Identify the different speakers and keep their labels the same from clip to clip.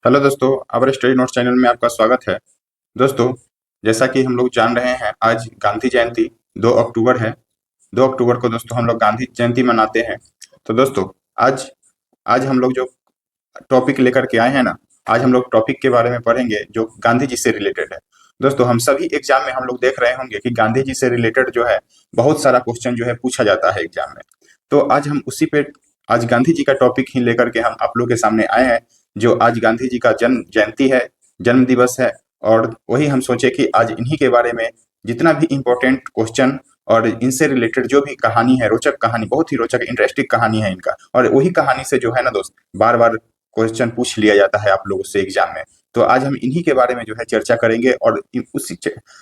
Speaker 1: Hello दोस्तों, अवर study notes channel में आपका स्वागत है। दोस्तों, जैसा कि हम लोग जान रहे हैं, आज गांधी जयंती 2 अक्टूबर है। 2 अक्टूबर को दोस्तों हम लोग गांधी जयंती मनाते हैं। तो दोस्तों, आज आज हम लोग जो टॉपिक लेकर के आए हैं ना, आज हम लोग टॉपिक के बारे में पढ़ेंगे जो गांधी जी से रिलेटेड है। दोस्तों, हम सभी एग्जाम में हम लोग देख रहे होंगे कि गांधी जी से रिलेटेड जो है बहुत सारा क्वेश्चन जो है पूछा जाता है एग्जाम में। तो आज हम उसी पे आज गांधी जी का टॉपिक ही लेकर के हम आप लोग के सामने आए हैं। जो आज गांधी जी का जन्म जयंती है, जन्म दिवस है, और वही हम सोचे कि आज इन्हीं के बारे में जितना भी इम्पोर्टेंट क्वेश्चन और इनसे रिलेटेड जो भी कहानी है, रोचक कहानी, बहुत ही रोचक इंटरेस्टिंग कहानी है इनका, और वही कहानी से जो है ना दोस्त, बार बार क्वेश्चन पूछ लिया जाता है आप लोगों से एग्जाम में। तो आज हम इन्हीं के बारे में जो है चर्चा करेंगे, और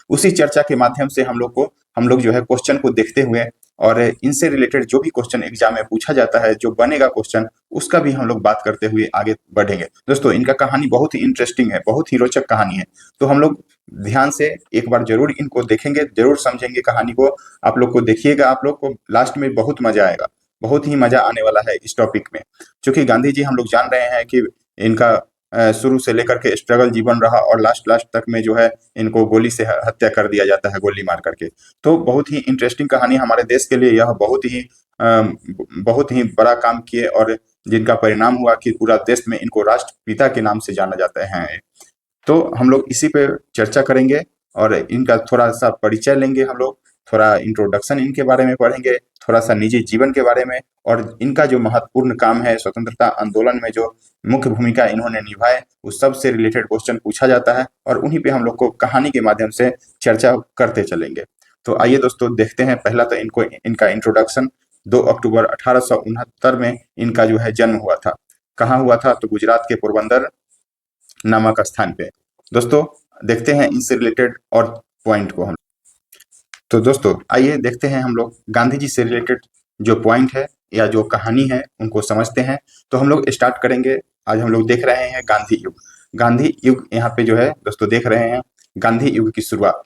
Speaker 1: उसी चर्चा के माध्यम से हम लोग जो है क्वेश्चन को देखते हुए और इनसे रिलेटेड जो भी क्वेश्चन एग्जाम में पूछा जाता है, जो बनेगा क्वेश्चन, उसका भी हम लोग बात करते हुए आगे बढ़ेंगे। दोस्तों, इनका कहानी बहुत ही इंटरेस्टिंग है, बहुत ही रोचक कहानी है। तो हम लोग ध्यान से एक बार जरूर इनको देखेंगे, जरूर समझेंगे कहानी को। आप लोग को देखिएगा, आप लोग को लास्ट में बहुत मजा आएगा, बहुत ही मजा आने वाला है इस टॉपिक में। क्योंकि गांधी जी हम लोग जान रहे हैं कि इनका शुरू से लेकर के स्ट्रगल जीवन रहा, और लास्ट लास्ट तक में जो है इनको गोली से हत्या कर दिया जाता है, गोली मार करके। तो बहुत ही इंटरेस्टिंग कहानी, हमारे देश के लिए यह बहुत ही बड़ा काम किए, और जिनका परिणाम हुआ कि पूरा देश में इनको राष्ट्रपिता के नाम से जाना जाता है। तो हम लोग इसी पे चर्चा करेंगे, और इनका थोड़ा सा परिचय लेंगे हम लोग, थोड़ा इंट्रोडक्शन इनके बारे में पढ़ेंगे, थोड़ा सा निजी जीवन के बारे में, और इनका जो महत्वपूर्ण काम है स्वतंत्रता आंदोलन में जो मुख्य भूमिका इन्होंने निभाए, उस सब से रिलेटेड क्वेश्चन पूछा जाता है, और उन्हीं पे हम लोग को कहानी के माध्यम से चर्चा करते चलेंगे। तो आइए दोस्तों देखते हैं। पहला तो इनका इंट्रोडक्शन। 2 अक्टूबर 1869 में इनका जो है जन्म हुआ था। कहाँ हुआ था? तो गुजरात के पोरबंदर नामक स्थान पे। दोस्तों, देखते हैं इनसे रिलेटेड और पॉइंट को हम। तो दोस्तों, आइए देखते हैं हम लोग गांधी जी से रिलेटेड जो पॉइंट है या जो कहानी है उनको समझते हैं। तो हम लोग स्टार्ट करेंगे। आज हम लोग देख रहे हैं गांधी युग। गांधी युग यहाँ पे जो है दोस्तों देख रहे हैं, गांधी युग की शुरुआत।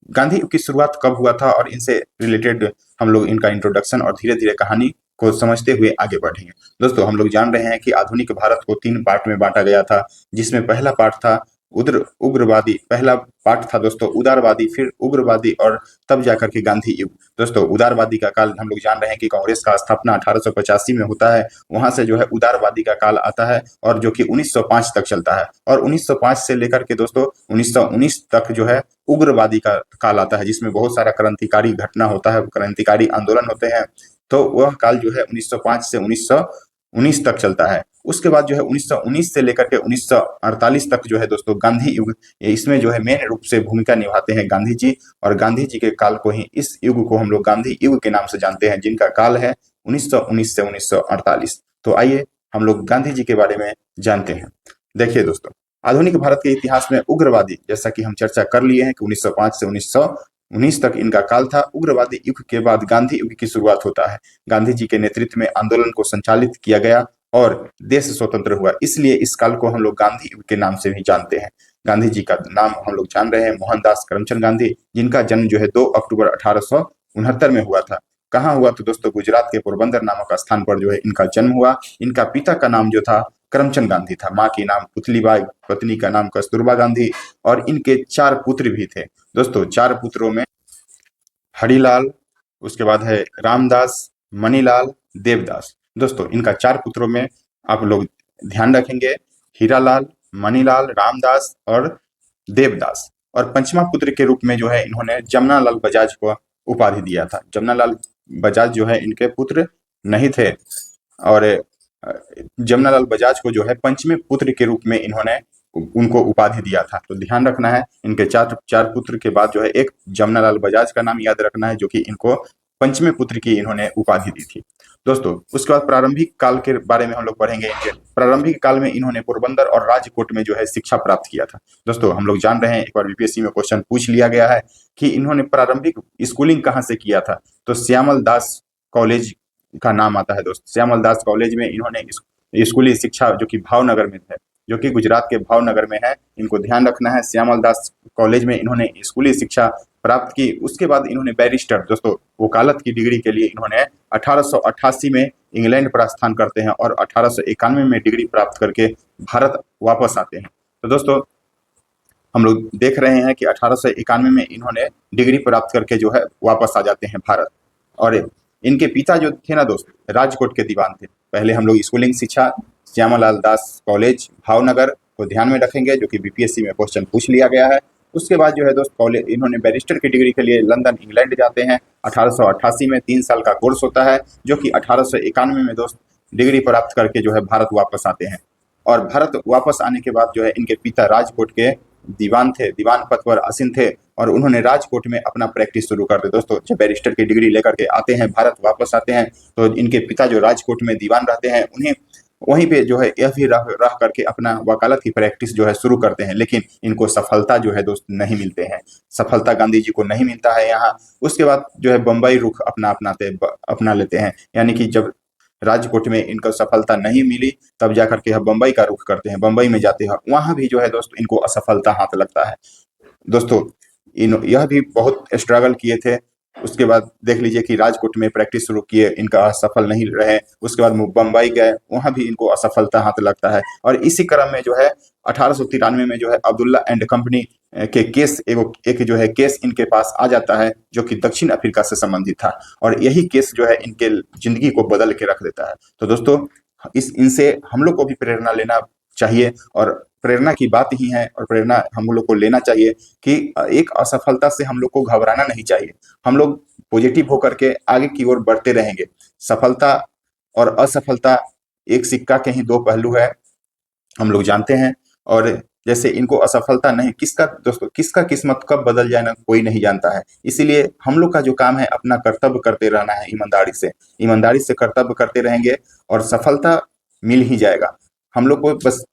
Speaker 1: गांधी युग की शुरुआत कब हुआ था, और इनसे रिलेटेड हम लोग इनका इंट्रोडक्शन और धीरे धीरे कहानी को समझते हुए आगे बढ़ेंगे। दोस्तों, हम लोग जान रहे हैं कि आधुनिक भारत को 3 पार्ट में बांटा गया था, जिसमें पहला पार्ट था उग्रवादी। पहला पार्ट था दोस्तों उदारवादी, फिर उग्रवादी, और तब जाकर के गांधी युग। दोस्तों, उदारवादी का काल हम लोग जान रहे हैं कि कांग्रेस का स्थापना 1885 में होता है। वहां से जो है उदारवादी का काल आता है, और जो कि 1905 तक चलता है, और 1905 से लेकर के दोस्तों 1919 तक जो है उग्रवादी का काल आता है, जिसमें बहुत सारा क्रांतिकारी घटना होता है, क्रांतिकारी आंदोलन होते हैं। तो वह काल जो है 1905 से 1919 तक चलता है। उसके बाद जो है 1919 से लेकर के 1948 तक जो है दोस्तों गांधी युग, इसमें जो है मेन रूप से भूमिका निभाते हैं गांधी जी। और गांधी जी के काल को ही, इस युग को हम लोग गांधी युग के नाम से जानते हैं, जिनका काल है 1919 से 1948। तो आइए हम लोग गांधी जी के बारे में जानते हैं। देखिए दोस्तों, आधुनिक भारत के इतिहास में उग्रवादी, जैसा कि हम चर्चा कर लिए हैं कि 1905 से 1919 तक इनका काल था। उग्रवादी युग के बाद गांधी युग की शुरुआत होता है। गांधी जी के नेतृत्व में आंदोलन को संचालित किया गया, और देश स्वतंत्र हुआ। इसलिए इस काल को हम लोग गांधी युग के नाम से भी जानते हैं। गांधी जी का नाम हम लोग जान रहे हैं मोहनदास करमचंद गांधी, जिनका जन्म जो है 2 अक्टूबर 1869 में हुआ था। कहाँ हुआ? तो दोस्तों गुजरात के पोरबंदर नामक स्थान पर जो है इनका जन्म हुआ। इनका पिता का नाम जो था करमचंद गांधी था, माँ की नाम पुतलीबाई, पत्नी का नाम कस्तूरबा गांधी, और इनके 4 पुत्र भी थे। दोस्तों, 4 पुत्रों में हरिलाल, उसके बाद है रामदास, मणिलाल, देवदास। दोस्तों, इनका 4 पुत्रों में आप लोग ध्यान रखेंगे, हीरालाल, मणिलाल, रामदास और देवदास। और पंचमा पुत्र के रूप में जो है इन्होंने जमनालाल बजाज को उपाधि दिया था। जमनालाल बजाज जो है इनके पुत्र नहीं थे, और जमनालाल बजाज को जो है पंचमे पुत्र के रूप में इन्होंने उनको उपाधि दिया था। तो ध्यान रखना है, इनके 4 पुत्र के बाद जो है एक जमनालाल बजाज का नाम याद रखना है, जो कि इनको पंचमे पुत्र की इन्होंने उपाधि दी थी। दोस्तों, उसके बाद प्रारंभिक काल के बारे में हम लोग पढ़ेंगे। इनके प्रारंभिक काल में इन्होंने पोरबंदर और राजकोट में जो है शिक्षा प्राप्त किया था। दोस्तों, हम लोग जान रहे हैं, एक बार बीपीएससी में क्वेश्चन पूछ लिया गया है कि इन्होंने प्रारंभिक स्कूलिंग कहाँ से किया था। तो श्यामल दास कॉलेज का नाम आता है। दोस्त, श्यामल दास कॉलेज में इन्होंने स्कूली शिक्षा, जो कि भावनगर में है, जो कि गुजरात के भावनगर में है, इनको ध्यान रखना है। श्यामल दास कॉलेज में इन्होंने स्कूली शिक्षा प्राप्त की। उसके बाद इन्होंने बैरिस्टर, दोस्तों वकालत की डिग्री के लिए इन्होंने 1888 में इंग्लैंड प्रस्थान करते हैं, और 1891 में डिग्री प्राप्त करके भारत वापस आते हैं। तो दोस्तों हम लोग देख रहे हैं कि 1891 में इन्होंने डिग्री प्राप्त करके जो है वापस आ जाते हैं भारत। और इनके पिता जो थे ना दोस्त, राजकोट के दीवान थे। पहले हम लोग स्कूलिंग शिक्षा श्यामालाल दास कॉलेज भावनगर को ध्यान में रखेंगे, जो कि बीपीएससी में क्वेश्चन पूछ लिया गया है। उसके बाद जो है दोस्त कॉलेज इन्होंने बैरिस्टर की डिग्री के लिए लंदन इंग्लैंड जाते हैं। 1888 में 3 साल का कोर्स होता है, जो कि 1891 में दोस्त डिग्री प्राप्त करके जो है भारत वापस आते हैं। और भारत वापस आने के बाद जो है इनके पिता राजकोट के दीवान थे, दीवान पद पर आसीन थे, और उन्होंने राजकोट में अपना प्रैक्टिस शुरू कर दी। दोस्तों जब बैरिस्टर की डिग्री लेकर के आते हैं, भारत वापस आते हैं, तो इनके पिता जो राजकोट में दीवान रहते हैं, उन्हें वहीं पे जो है यह भी रह करके अपना वकालत की प्रैक्टिस जो है शुरू करते हैं। लेकिन इनको सफलता जो है दोस्त नहीं मिलते हैं, सफलता गांधी जी को नहीं मिलता है यहाँ। उसके बाद जो है बम्बई रुख अपना लेते हैं, यानी कि जब राजकोट में इनको सफलता नहीं मिली, तब जाकर के बम्बई का रुख करते हैं, बम्बई में जाते हैं। वहां भी जो है दोस्त इनको असफलता हाथ लगता है। दोस्तों यह भी बहुत स्ट्रगल किए थे। उसके बाद देख लीजिए कि राजकोट में प्रैक्टिस शुरू किए, इनका असफल नहीं रहे। उसके बाद बम्बई गए, वहां भी इनको असफलता हाथ लगता है। और इसी क्रम में जो है 1893 में जो है अब्दुल्ला एंड कंपनी के केस एक जो है केस इनके पास आ जाता है, जो कि दक्षिण अफ्रीका से संबंधित था। और यही केस जो है इनके जिंदगी को बदल के रख देता है। तो दोस्तों इनसे हम लोग को भी प्रेरणा लेना चाहिए, और प्रेरणा की बात ही है, और प्रेरणा हम लोग को लेना चाहिए कि एक असफलता से हम लोग को घबराना नहीं चाहिए। हम लोग पॉजिटिव होकर के आगे की ओर बढ़ते रहेंगे। सफलता और असफलता एक सिक्का के ही दो पहलू है, हम लोग जानते हैं। और जैसे इनको असफलता नहीं, किसका किस्मत कब बदल जाए ना कोई नहीं जानता है। इसीलिए हम लोग का जो काम है अपना कर्तव्य करते रहना है, ईमानदारी से कर्तव्य करते रहेंगे, और सफलता मिल ही जाएगा। हम लोग को बस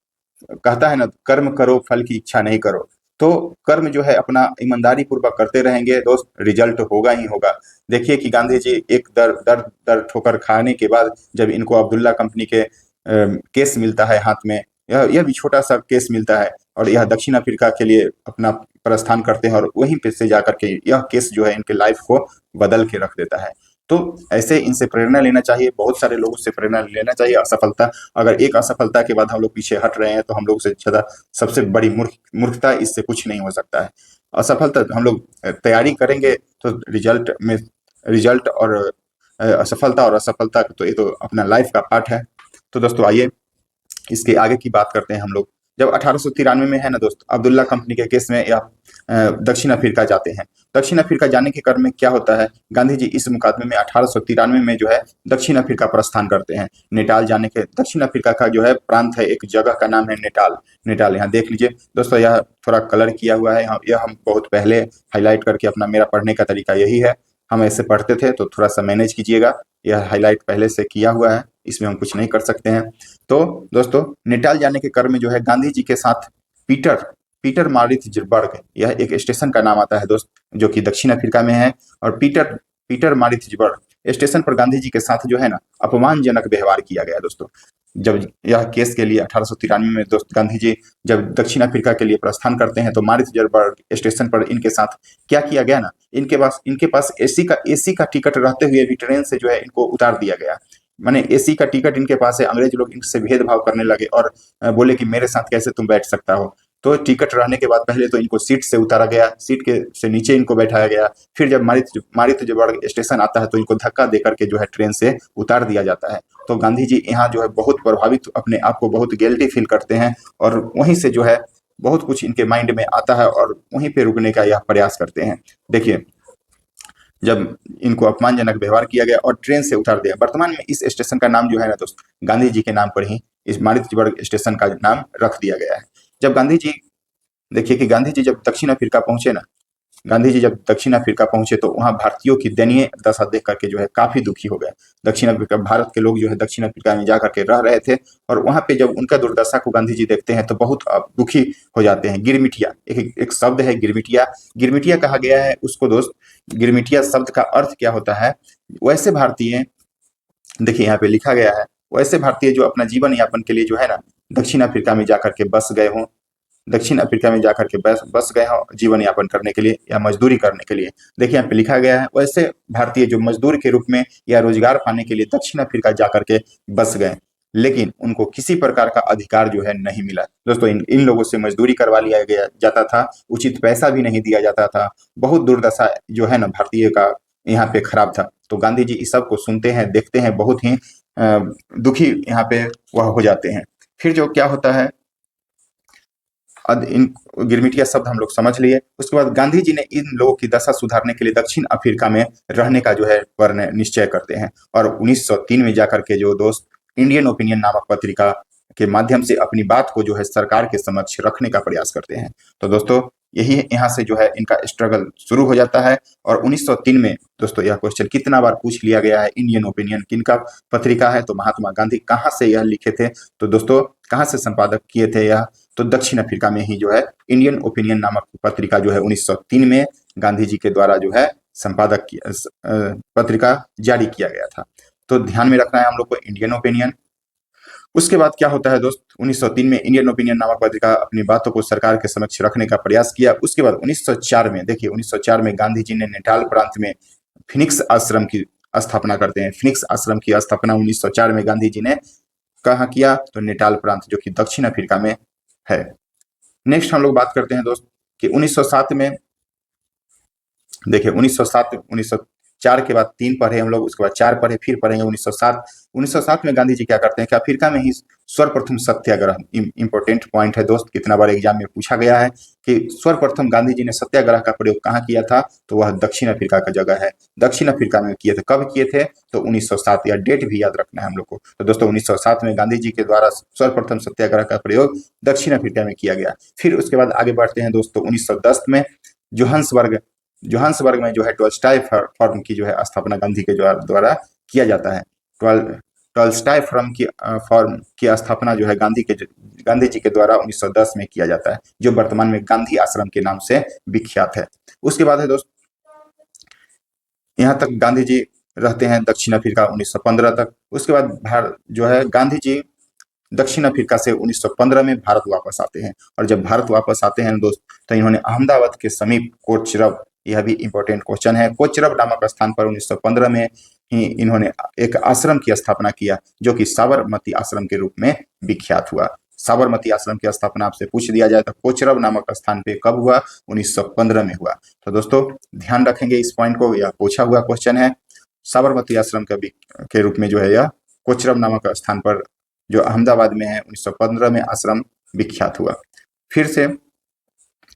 Speaker 1: कहता है ना, कर्म करो फल की इच्छा नहीं करो। तो कर्म जो है अपना ईमानदारी पूर्वक करते रहेंगे दोस्त, रिजल्ट होगा ही होगा। देखिए कि गांधी जी एक दर दर दर ठोकर खाने के बाद जब इनको अब्दुल्ला कंपनी के केस मिलता है हाथ में, यह भी छोटा सा केस मिलता है, और यह दक्षिण अफ्रीका के लिए अपना प्रस्थान करते हैं, और वहीं पे से जाकर के यह केस जो है इनके लाइफ को बदल के रख देता है। तो ऐसे इनसे प्रेरणा लेना चाहिए, बहुत सारे लोगों से प्रेरणा लेना चाहिए। असफलता, अगर एक असफलता के बाद हम लोग पीछे हट रहे हैं, तो हम लोग से ज्यादा सबसे बड़ी मूर्खता इससे कुछ नहीं हो सकता है। असफलता हम लोग तैयारी करेंगे तो रिजल्ट और असफलता और असफलता तो ये तो अपना लाइफ का पार्ट है। तो दोस्तों आइए इसके आगे की बात करते हैं हम लोग। जब 1893 में है ना दोस्त, अब्दुल्ला कंपनी के केस में यह दक्षिण अफ्रीका जाते हैं। दक्षिण अफ्रीका जाने के क्रम में क्या होता है, गांधी जी इस मुकदमे में 1893 में जो है दक्षिण अफ्रीका प्रस्थान करते हैं। नेटाल जाने के, दक्षिण अफ्रीका का जो है प्रांत है, एक जगह का नाम है नेटाल। यहाँ देख लीजिए दोस्तों, यह थोड़ा कलर किया हुआ है, यह हम बहुत पहले हाईलाइट करके, अपना मेरा पढ़ने का तरीका यही है, हम ऐसे पढ़ते थे, तो थोड़ा सा मैनेज कीजिएगा। यह हाईलाइट पहले से किया हुआ है, इसमें हम कुछ नहीं कर सकते हैं। तो दोस्तों नेटाल जाने के क्रम में जो है गांधी जी के साथ पीटर पीटर मारित्जबर्ग, यह एक स्टेशन का नाम आता है दोस्त, जो कि दक्षिण अफ्रीका में है। और पीटर मारित्जबर्ग स्टेशन पर गांधी जी के साथ जो है ना अपमानजनक व्यवहार किया गया दोस्तों। जब यह केस के लिए 1893 में दोस्त गांधी जी जब दक्षिण अफ्रीका के लिए प्रस्थान करते हैं, तो मारित्जबर्ग स्टेशन पर इनके साथ क्या किया गया ना, इनके पास एसी का टिकट रहते हुए भी ट्रेन से जो है इनको उतार दिया गया। माने एसी का टिकट इनके पास है, अंग्रेज लोग इनसे भेदभाव करने लगे, और बोले कि मेरे साथ कैसे तुम बैठ सकता हो। तो टिकट रहने के बाद पहले तो इनको सीट से उतारा गया, सीट के से नीचे इनको बैठाया गया। फिर जब मारित्जबर्ग स्टेशन आता है, तो इनको धक्का देकर के जो है ट्रेन से उतार दिया जाता है। तो गांधी जी यहाँ जो है बहुत प्रभावित, अपने आप को बहुत गिल्टी फील करते हैं, और वहीं से जो है बहुत कुछ इनके माइंड में आता है, और वहीं पे रुकने का यह प्रयास करते हैं। देखिए जब इनको अपमानजनक व्यवहार किया गया और ट्रेन से उतार दिया। वर्तमान में इस स्टेशन का नाम जो है ना दोस्त, गांधी जी के नाम पर ही इस मारित्जबर्ग स्टेशन का नाम रख दिया गया है। जब गांधी जी, देखिए कि गांधी जी जब दक्षिण अफ्रीका पहुंचे ना, गांधी जी जब दक्षिण अफ्रीका पहुंचे, तो वहां भारतीयों की दयनीय दशा देख करके जो है काफी दुखी हो गए। दक्षिण अफ्रीका, भारत के लोग जो है दक्षिण अफ्रीका में जाकर के रह रहे थे, और वहां पे जब उनका दुर्दशा को गांधी जी देखते हैं, तो बहुत दुखी हो जाते हैं। गिरमिटिया, एक शब्द है गिरमिटिया कहा गया है उसको दोस्त। गिरमिटिया शब्द का अर्थ क्या होता है, वैसे भारतीय, देखिए यहाँ पे लिखा गया है, वैसे भारतीय जो अपना जीवन यापन के लिए जो है ना दक्षिण अफ्रीका में जाकर के बस गए हों, दक्षिण अफ्रीका में जाकर के बस गए हों जीवन यापन करने के लिए या मजदूरी करने के लिए। देखिए यहाँ पे लिखा गया है, वैसे भारतीय जो मजदूर के रूप में या रोजगार पाने के लिए दक्षिण अफ्रीका जाकर के बस गए। लेकिन उनको किसी प्रकार का अधिकार जो है नहीं मिला। दोस्तों इन लोगों से मजदूरी करवा लिया गया जाता था, उचित पैसा भी नहीं दिया जाता था। बहुत दुर्दशा जो है ना भारतीय का यहाँ पे खराब था। तो गांधी जी इस सब को सुनते हैं, देखते हैं, बहुत ही दुखी यहाँ पे वह हो जाते हैं। फिर जो क्या होता है, इन गिरमिटिया शब्द हम लोग समझ लिए। उसके बाद गांधी जी ने इन लोगों की दशा सुधारने के लिए दक्षिण अफ्रीका में रहने का जो है वर्ण निश्चय करते हैं और 1903 में जाकर के जो दोस्त इंडियन ओपिनियन नामक पत्रिका के माध्यम से अपनी बात को जो है सरकार के समक्ष रखने का प्रयास करते हैं। तो दोस्तों यही यहाँ से जो है इनका स्ट्रगल शुरू हो जाता है। और 1903 में दोस्तों यह क्वेश्चन कितना बार पूछ लिया गया है, इंडियन ओपिनियन किनका पत्रिका है? तो महात्मा गांधी। कहाँ से यह लिखे थे? तो दोस्तों कहाँ से संपादक किए थे यह? तो दक्षिण अफ्रीका में ही जो है इंडियन ओपिनियन नामक पत्रिका जो है 1903 में गांधी जी के द्वारा जो है संपादक पत्रिका जारी किया गया था। तो ध्यान में रखना है हम लोग को इंडियन ओपिनियन। उसके बाद क्या होता है दोस्त, 1903 में इंडियन ओपिनियन नामक पत्रिका अपनी बातों को सरकार के समक्ष रखने का प्रयास किया। उसके बाद 1904 में देखिए 1904 में गांधी जी ने नेटाल प्रांत में फिनिक्स आश्रम की स्थापना करते हैं। फिनिक्स आश्रम की स्थापना 1904 में गांधी जी ने कहाँ किया? तो नेटाल प्रांत जो कि दक्षिण अफ्रीका में है। नेक्स्ट हम लोग बात करते हैं दोस्त कि 1907 में देखिए 1904 के बाद 3 पढ़े हम लोग, उसके बाद 4 पढ़े, फिर पढ़ेंगे 1907। 1907 में गांधी जी क्या करते हैं कि अफ्रीका में ही सर्वप्रथम सत्याग्रह, इंपॉर्टेंट पॉइंट है दोस्त, कितना बार एग्जाम में पूछा गया है कि सर्वप्रथम गांधी जी ने सत्याग्रह का प्रयोग कहाँ किया था? तो वह दक्षिण अफ्रीका का जगह है, दक्षिण अफ्रीका में किए थे। कब किए थे? तो 1907, या डेट भी याद रखना है हम लोग को। तो दोस्तों 1907 में गांधी जी के द्वारा सर्वप्रथम सत्याग्रह का प्रयोग दक्षिण अफ्रीका में किया गया। फिर उसके बाद आगे बढ़ते हैं दोस्तों 1910 में जोहान्सबर्ग में जो है टॉल्स्टॉय फर्म की जो है स्थापना गांधी के द्वारा किया जाता है। टॉल्स्टॉय फर्म की स्थापना जो है गांधी जी के द्वारा 1910 में किया जाता है, जो वर्तमान में गांधी आश्रम के नाम से विख्यात है। उसके बाद है दोस्त, यहाँ तक गांधी जी रहते हैं दक्षिण अफ्रीका 1915 तक। उसके बाद जो है गांधी जी दक्षिण अफ्रीका से 1915 में भारत वापस आते हैं। और जब भारत वापस आते हैं दोस्त, तो इन्होंने अहमदाबाद के समीप कोचरब, यह भी इंपॉर्टेंट क्वेश्चन है, कोचरब नामक स्थान पर 1915 में ही इन्होंने एक आश्रम की स्थापना किया, जो कि साबरमती आश्रम के रूप में विख्यात हुआ। साबरमती आश्रम की स्थापना आपसे पूछ दिया जाए तो कोचरब नामक स्थान पे कब हुआ? 1915 में हुआ। तो दोस्तों ध्यान रखेंगे इस पॉइंट को, यह पूछा हुआ क्वेश्चन है। साबरमती आश्रम के रूप में जो है यह कोचरब नामक स्थान पर जो अहमदाबाद में है 1915 में आश्रम विख्यात हुआ। फिर से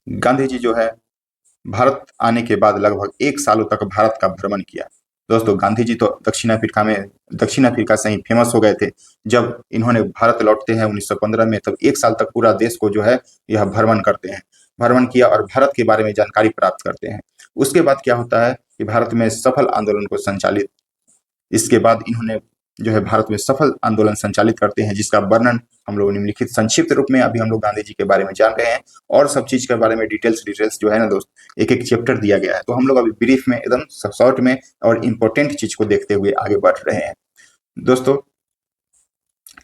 Speaker 1: गांधी जी जो है भारत आने के बाद लगभग 1 सालों तक भारत का भ्रमण किया। दोस्तों गांधी जी तो दक्षिण अफ्रीका से ही फेमस हो गए थे। जब इन्होंने भारत लौटते हैं 1915 में, तब 1 साल तक पूरा देश को जो है यह भ्रमण करते हैं। भ्रमण किया और भारत के बारे में जानकारी प्राप्त करते हैं। उसके बाद क्या होता है कि भारत में सफल आंदोलन को संचालित, इसके बाद इन्होंने जो है भारत में सफल आंदोलन संचालित करते हैं, जिसका वर्णन हम लोग निम्नलिखित संक्षिप्त रूप में अभी हम लोग गांधी जी के बारे में जान रहे हैं। और सब चीज के बारे में डिटेल्स जो है ना दोस्त, एक एक चैप्टर दिया गया है। तो हम लोग अभी ब्रीफ में एकदम शॉर्ट में और इम्पोर्टेंट चीज को देखते हुए आगे बढ़ रहे हैं दोस्तों।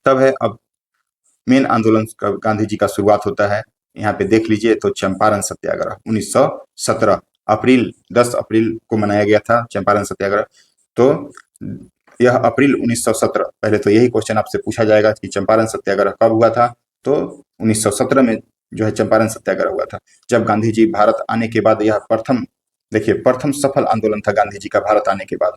Speaker 1: तब है अब मेन आंदोलन का गांधी जी का शुरुआत होता है। यहाँ पे देख लीजिए तो चंपारण सत्याग्रह 1917 10 अप्रैल को मनाया गया था चंपारण सत्याग्रह। तो यह अप्रैल 1917, पहले तो यही क्वेश्चन आपसे पूछा जाएगा कि चंपारण सत्याग्रह कब हुआ था? तो 1917 में जो है चंपारण सत्याग्रह हुआ था। जब गांधी जी भारत आने के बाद यह प्रथम सफल आंदोलन था गांधी जी का भारत आने के बाद।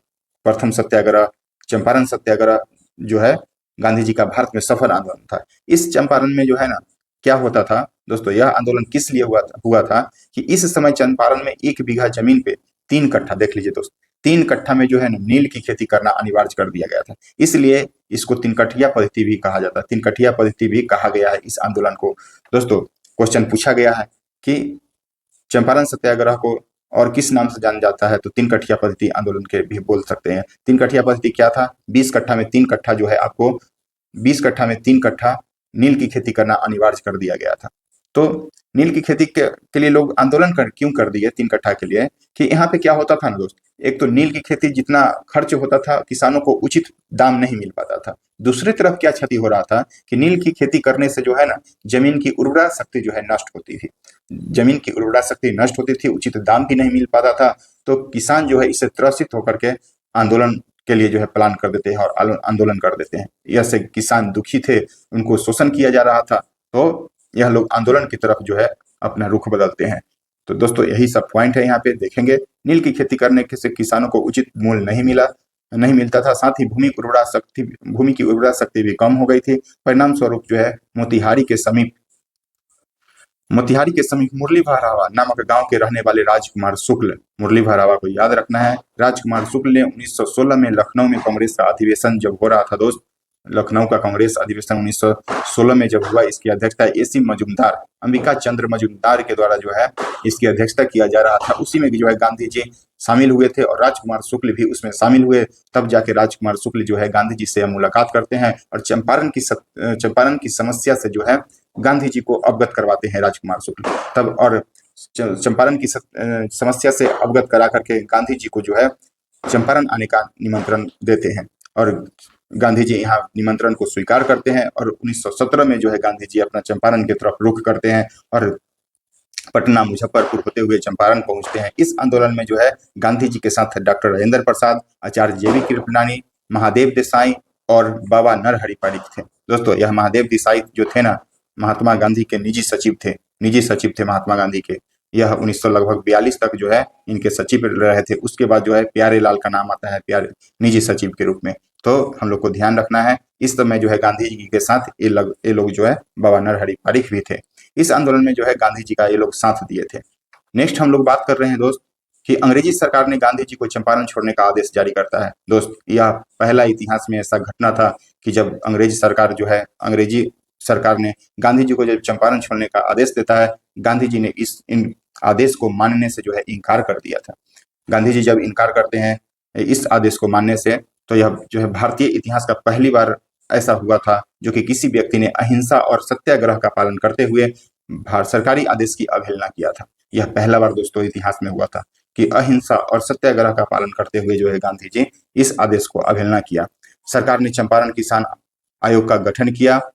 Speaker 1: प्रथम सत्याग्रह चंपारण सत्याग्रह जो है गांधी जी का भारत में सफल आंदोलन था। इस चंपारण में जो है ना क्या होता था दोस्तों, यह आंदोलन किस लिए हुआ था कि इस समय चंपारण में 1 बीघा जमीन पे 3 कट्ठा, देख लीजिए दोस्त, 3 कट्ठा में जो है नील की खेती करना अनिवार्य कर दिया गया था। इसलिए इसको 3 कठिया पद्धति भी कहा जाता है। 3 कठिया पद्धति भी कहा गया है इस आंदोलन को। दोस्तों क्वेश्चन पूछा गया है कि चंपारण सत्याग्रह को और किस नाम से जाना जाता है? तो 3 कठिया पद्धति आंदोलन के भी बोल सकते हैं। 3 कठिया पद्धति क्या था? 20 कट्ठा में 3 कट्ठा जो है आपको 20 कट्ठा में 3 कट्ठा नील की खेती करना अनिवार्य कर दिया गया था। तो नील की खेती के लिए लोग आंदोलन क्यों कर दिए 3 कट्ठा के लिए? कि यहाँ पे क्या होता था ना दोस्त, एक तो नील की खेती जितना खर्च होता था किसानों को उचित दाम नहीं मिल पाता था। दूसरी तरफ क्या क्षति हो रहा था कि नील की खेती करने से जो है ना जमीन की उर्वरा शक्ति जो है नष्ट होती थी। जमीन की उर्वरा शक्ति नष्ट होती थी, उचित दाम भी नहीं मिल पाता था। तो किसान जो है इससे त्रसित होकर के आंदोलन के लिए जो है प्लान कर देते हैं और आंदोलन कर देते हैं। यह से किसान दुखी थे, उनको शोषण किया जा रहा था, तो यह लोग आंदोलन की तरफ जो है अपना रुख बदलते हैं। तो दोस्तों यही सब पॉइंट है यहाँ पे देखेंगे। नील की खेती करने से किसानों को उचित मूल्य नहीं मिलता था, साथ ही भूमि की उर्वरा शक्ति भी कम हो गई थी। परिणाम स्वरूप जो है मोतिहारी के समीप मुरली भरावा नामक गांव के रहने वाले राजकुमार शुक्ल, मुरली भरावा को याद रखना है, राजकुमार शुक्ल ने 1916 में लखनऊ में कांग्रेस का अधिवेशन जब हो रहा था दोस्त, लखनऊ का कांग्रेस अधिवेशन 1916 में जब हुआ, इसकी अध्यक्षता एसी मजूमदार, अंबिका चंद्र मजूमदार के द्वारा जो है इसकी अध्यक्षता किया जा रहा था। उसी में जो है गांधी जी शामिल हुए थे और राजकुमार शुक्ल भी उसमें शामिल हुए। तब जाके राजकुमार शुक्ल जो है गांधी जी से मुलाकात करते हैं और चंपारण की समस्या से जो है गांधी जी को अवगत करवाते हैं राजकुमार शुक्ल। तब और चंपारण की समस्या से अवगत करा करके गांधी जी को जो है चंपारण आने का निमंत्रण देते हैं और गांधी जी यहाँ निमंत्रण को स्वीकार करते हैं और 1917 में जो है गांधी जी अपना चंपारण की तरफ रुख करते हैं और पटना मुजफ्फरपुर होते हुए चंपारण पहुंचते हैं। इस आंदोलन में जो है गांधी जी के साथ डॉक्टर राजेंद्र प्रसाद, आचार्य जेबी कृपलानी, महादेव देसाई और बाबा नरहरि पारिक थे। दोस्तों यह महादेव देसाई जो थे ना, महात्मा गांधी के निजी सचिव थे महात्मा गांधी के। यह 1942 तक जो है इनके सचिव रहे थे। उसके बाद जो है प्यारे लाल का नाम आता है प्यारे निजी सचिव के रूप में। तो हम लोग को ध्यान रखना है, इस समय जो है गांधी जी के साथ ये लोग जो है बाबा नरहरि पारिक भी थे। इस आंदोलन में जो है गांधी जी का ये लोग साथ दिए थे। नेक्स्ट हम लोग बात कर रहे हैं दोस्त कि अंग्रेजी सरकार ने गांधी जी को चंपारण छोड़ने का आदेश जारी करता है। दोस्त यह पहला इतिहास में ऐसा घटना था कि जब अंग्रेजी सरकार ने गांधी जी को जब चंपारण छोड़ने का आदेश देता है, गांधी जी ने इन आदेश को मानने से जो है इनकार कर दिया था। गांधी जी जब इनकार करते हैं इस आदेश को मानने से, तो यह जो है भारतीय इतिहास का पहली बार ऐसा हुआ था जो कि किसी व्यक्ति ने अहिंसा और सत्याग्रह का पालन करते हुए सरकारी आदेश की अवहेलना किया था। यह पहला बार दोस्तों इतिहास में हुआ था कि अहिंसा और सत्याग्रह का पालन करते हुए जो है गांधी जी इस आदेश को अवहेलना किया। सरकार ने चंपारण किसान आयोग का गठन किया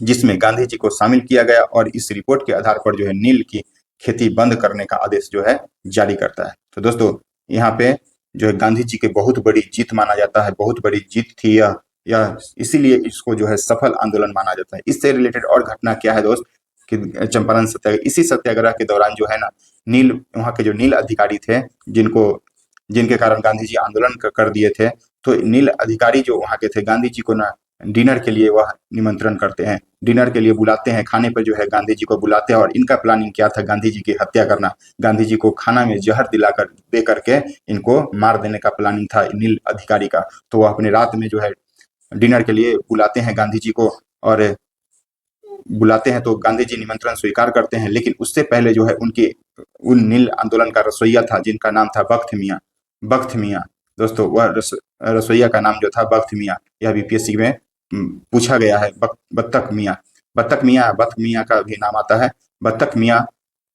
Speaker 1: जिसमें गांधी जी को शामिल किया गया और इस रिपोर्ट के आधार पर जो है नील की खेती बंद करने का आदेश जो है जारी करता है। तो दोस्तों यहाँ पे जो है गांधी जी की बहुत बड़ी जीत माना जाता है, बहुत बड़ी जीत थी यह इसीलिए इसको जो है सफल आंदोलन माना जाता है। इससे रिलेटेड और घटना क्या है दोस्त कि चंपारण सत्याग्रह, इसी सत्याग्रह के दौरान जो है ना वहाँ के जो नील अधिकारी थे जिनके कारण गांधी जी आंदोलन कर दिए थे, तो नील अधिकारी जो वहाँ के थे गांधी जी को ना डिनर के लिए वह निमंत्रण करते हैं, डिनर के लिए बुलाते हैं, खाने पर जो है गांधी जी को बुलाते हैं और इनका प्लानिंग क्या था, गांधी जी की हत्या करना। गांधी जी को खाना में जहर दे करके इनको मार देने का प्लानिंग था नील अधिकारी का। तो वह अपने रात में जो है डिनर के लिए बुलाते हैं गांधी जी को और बुलाते हैं, तो गांधी जी निमंत्रण स्वीकार करते हैं। लेकिन उससे पहले जो है उन नील आंदोलन का रसोइया था जिनका नाम था बख्त मियाँ। दोस्तों वह रसोइया का नाम जो था बख्त मियाँ, यह बीपीएससी में पूछा गया है। बत्तख मियाँ का भी नाम आता है, बत्तख मियाँ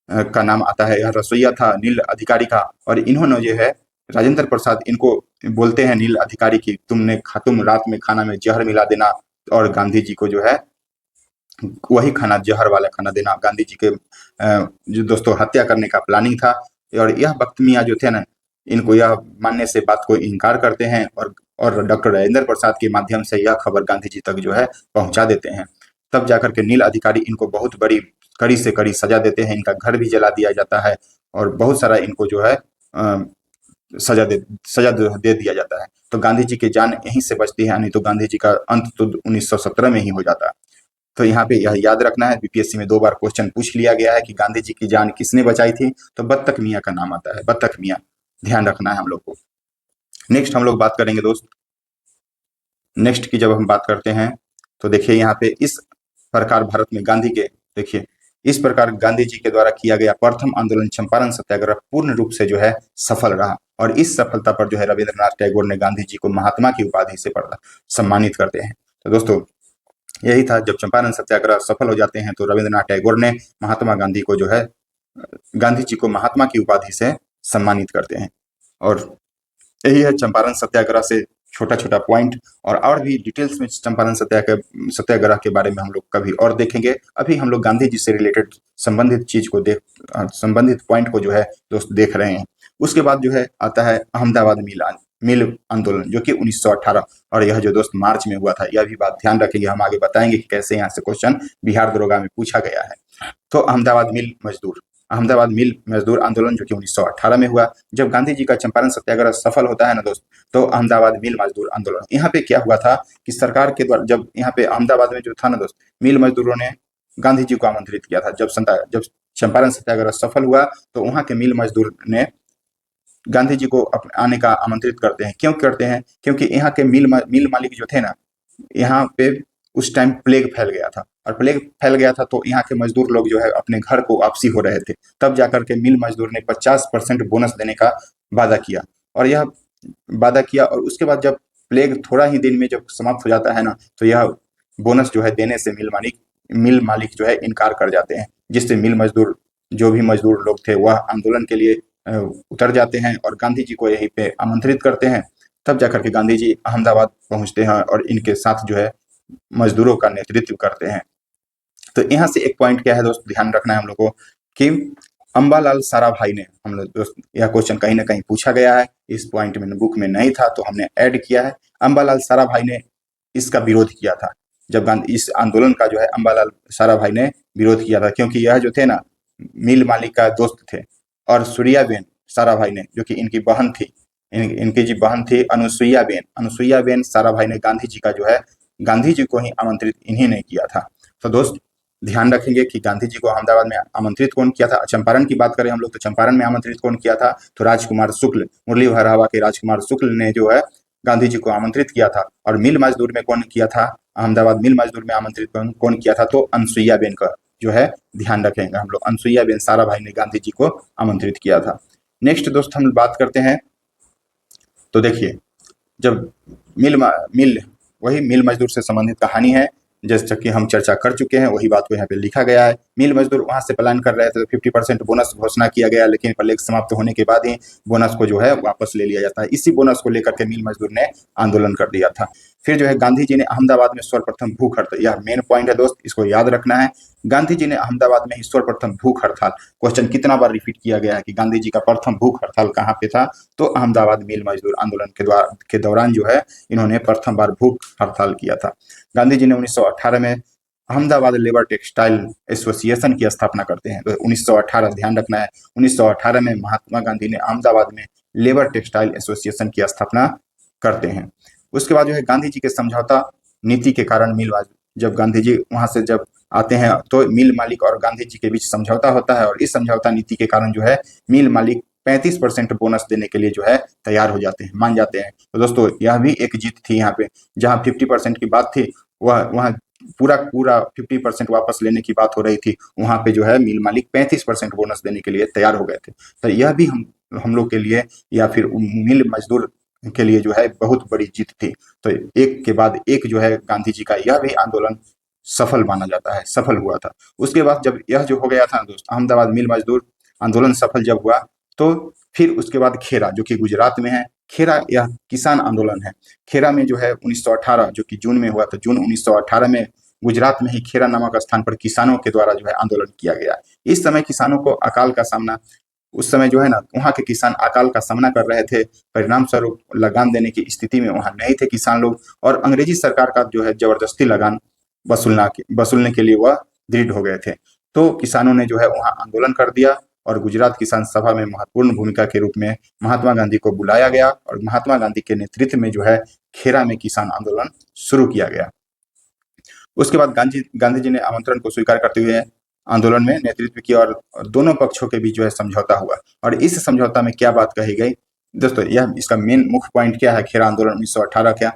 Speaker 1: का नाम आता है। यह रसोइया था नील अधिकारी का और इन्होंने जो है राजेंद्र प्रसाद इनको बोलते हैं नील अधिकारी की तुम रात में खाना में जहर मिला देना और गांधी जी को जो है वही खाना, जहर वाला खाना देना। गांधी जी के जो दोस्तों हत्या करने का प्लानिंग था और यह बख्त मियाँ जो थे ना, इनको यह मानने से बात को इनकार करते हैं और डॉक्टर राजेंद्र प्रसाद के माध्यम से यह खबर गांधी जी तक जो है पहुंचा देते हैं। तब जाकर के नील अधिकारी इनको बहुत बड़ी कड़ी से कड़ी सजा देते हैं, इनका घर भी जला दिया जाता है और बहुत सारा इनको जो है सजा दे दिया जाता है। तो गांधी जी की जान यहीं से बचती है, नहीं तो गांधी जी का अंत तो 1917 में ही हो जाता है। तो यहाँ पे यह याद रखना है, बीपीएससी में 2 बार क्वेश्चन पूछ लिया गया है कि गांधी जी की जान किसने बचाई थी, तो बत्तख मियाँ का नाम आता है, बत्तख मियाँ, ध्यान रखना है हम लोग को। नेक्स्ट हम लोग बात करेंगे दोस्त, नेक्स्ट की जब हम बात करते हैं तो देखिए यहाँ पे इस प्रकार भारत में इस प्रकार गांधी जी के द्वारा किया गया प्रथम आंदोलन चंपारण सत्याग्रह पूर्ण रूप से जो है सफल रहा और इस सफलता पर जो है रविंद्रनाथ टैगोर ने गांधी जी को महात्मा की उपाधि से सम्मानित करते हैं। तो दोस्तों यही था, जब चंपारण सत्याग्रह सफल हो जाते हैं तो रविंद्रनाथ टैगोर ने गांधी जी को महात्मा की उपाधि से सम्मानित करते हैं। और यही है चंपारण सत्याग्रह से छोटा छोटा पॉइंट, और भी डिटेल्स में चंपारण सत्याग्रह के बारे में हम लोग कभी और देखेंगे। अभी हम लोग गांधी जी से रिलेटेड संबंधित पॉइंट को जो है दोस्त देख रहे हैं। उसके बाद जो है आता है अहमदाबाद मिल मिल आंदोलन जो कि 1918 और यह जो दोस्त मार्च में हुआ था, यह भी बात ध्यान रखेंगे, हम आगे बताएंगे कि कैसे यहाँ से क्वेश्चन बिहार दरोगा में पूछा गया है। तो अहमदाबाद मिल मजदूर आंदोलन जो कि 1918 में हुआ। जब गांधी जी का चंपारण सत्याग्रह सफल होता है ना दोस्त, तो अहमदाबाद मिल मजदूर आंदोलन, यहाँ पे क्या हुआ था कि सरकार के द्वारा, जब यहाँ पे अहमदाबाद में जो था ना दोस्त, मिल मजदूरों ने गांधी जी को आमंत्रित किया था। जब चंपारण सत्याग्रह सफल हुआ तो वहां के मिल मजदूर ने गांधी जी को आने का आमंत्रित करते हैं। क्यों करते हैं? क्योंकि यहाँ के मिल मालिक जो थे ना, यहाँ पे उस टाइम प्लेग फैल गया था, और प्लेग फैल गया था तो यहाँ के मजदूर लोग जो है अपने घर को वापसी हो रहे थे। तब जाकर के मिल मजदूर ने 50% बोनस देने का वादा किया, और यह वादा किया, और उसके बाद जब प्लेग थोड़ा ही दिन में जब समाप्त हो जाता है ना, तो यह बोनस जो है देने से मिल मालिक जो है इनकार कर जाते हैं, जिससे मिल मजदूर, जो भी मजदूर लोग थे, वह आंदोलन के लिए उतर जाते हैं और गांधी जी को यहीं पे आमंत्रित करते हैं। तब जाकर के गांधी जी अहमदाबाद पहुंचते हैं और इनके साथ जो है मजदूरों का नेतृत्व करते हैं। तो यहाँ से एक पॉइंट क्या है दोस्त, ध्यान रखना है हम लोग को कि अंबालाल साराभाई ने, हम लोग दोस्त, यह क्वेश्चन कहीं ना कहीं पूछा गया है, इस पॉइंट में बुक में नहीं था तो हमने ऐड किया है। अंबालाल साराभाई ने इसका विरोध किया था। जब गांधी इस आंदोलन का जो है अंबालाल साराभाई ने विरोध किया था, क्योंकि यह जो थे ना मिल मालिक का दोस्त थे, और सूर्याबेन साराभाई ने, जो कि इनकी बहन थी, इनकी जी बहन थी अनुसुईया बेन साराभाई ने गांधी जी का जो है, गांधी जी को ही आमंत्रित इन्हीं ने किया था। तो दोस्त ध्यान रखेंगे कि गांधी जी को अहमदाबाद में आमंत्रित कौन किया था। चंपारण की बात करें हम लोग, तो चंपारण में आमंत्रित कौन किया था? तो राजकुमार शुक्ल, मुरली भरावा के राजकुमार शुक्ल ने जो है गांधी जी को आमंत्रित किया था। और मिल मजदूर में कौन किया था? अहमदाबाद मिल मजदूर में आमंत्रित कौन किया था? तो अनुसुईया बेन का जो है ध्यान रखेंगे हम लोग, अनुसुईया बेन साराभाई ने गांधी जी को आमंत्रित किया था। नेक्स्ट दोस्त हम बात करते हैं, तो देखिए, जब मिल वही मिल मजदूर से संबंधित कहानी है, जैसा कि हम चर्चा कर चुके हैं, वही बात को यहाँ पे लिखा गया है। मिल मजदूर वहां से पलायन कर रहे थे, तो 50% बोनस घोषणा किया गया, लेकिन प्लेग समाप्त होने के बाद ही बोनस को जो है वापस ले लिया जाता है। इसी बोनस को लेकर के मिल मजदूर ने आंदोलन कर दिया था। फिर जो है गांधी जी ने अहमदाबाद में सर्वप्रथम भूख हड़ताल, यह मेन पॉइंट है दोस्त, इसको याद रखना है। गांधी जी ने अहमदाबाद में ही सर्वप्रथम भूख हड़ताल, क्वेश्चन कितना बार रिपीट किया गया है कि गांधी जी का प्रथम भूख हड़ताल कहाँ पे था? तो अहमदाबाद मिल मजदूर आंदोलन के दौरान जो है इन्होंने प्रथम बार भूख हड़ताल किया था। गांधी जी ने 1918 में अहमदाबाद लेबर टेक्सटाइल एसोसिएशन की स्थापना करते हैं। तो 1918 ध्यान रखना है, 1918 में महात्मा गांधी ने अहमदाबाद में लेबर टेक्सटाइल एसोसिएशन की स्थापना करते हैं। उसके बाद जो है गांधी जी के समझौता नीति के कारण जब गांधी जी वहां से जब आते हैं, तो मिल मालिक और गांधी जी के बीच समझौता होता है, और इस समझौता नीति के कारण जो है मिल मालिक 35% बोनस देने के लिए जो है तैयार हो जाते हैं, मान जाते हैं। तो दोस्तों यह भी एक जीत थी यहाँ पे, जहाँ 50% की बात थी, वहाँ पूरा 50% वापस लेने की बात हो रही थी, वहां पे जो है मिल मालिक 35% बोनस देने के लिए तैयार हो गए थे। तो यह भी हम लोग के लिए, या फिर मिल मजदूर के लिए जो है बहुत बड़ी जीत थी। तो एक के बाद एक जो है गांधी जी का यह भी आंदोलन सफल माना जाता है, सफल हुआ था। उसके बाद जब यह जो हो गया था दोस्त, अहमदाबाद मिल मजदूर आंदोलन सफल जब हुआ, तो फिर उसके बाद खेरा, जो कि गुजरात में है, खेरा यह किसान आंदोलन है। खेरा में जो है 1918, जो कि जून में हुआ था, जून 1918 में गुजरात में ही खेरा नामक स्थान पर किसानों के द्वारा जो है आंदोलन किया गया। इस समय किसानों को अकाल का सामना, उस समय जो है ना वहाँ के किसान अकाल का सामना कर रहे थे, परिणाम स्वरूप लगान देने की स्थिति में वहाँ नहीं थे किसान लोग, और अंग्रेजी सरकार का जो है जबरदस्ती लगान वसूलने के लिए वह दृढ़ हो गए थे। तो किसानों ने जो है वहाँ आंदोलन कर दिया, और गुजरात किसान सभा में महत्वपूर्ण भूमिका के रूप में महात्मा गांधी को बुलाया गया, और महात्मा गांधी के नेतृत्व में जो है खेरा में किसान आंदोलन शुरू किया गया। उसके बाद गांधी जी ने आमंत्रण को स्वीकार करते हुए आंदोलन में नेतृत्व किया, और दोनों पक्षों के बीच जो है समझौता हुआ। और इस समझौता में क्या बात कही गई दोस्तों, यह इसका मेन मुख्य पॉइंट क्या है? खेरा आंदोलन 1918 क्या,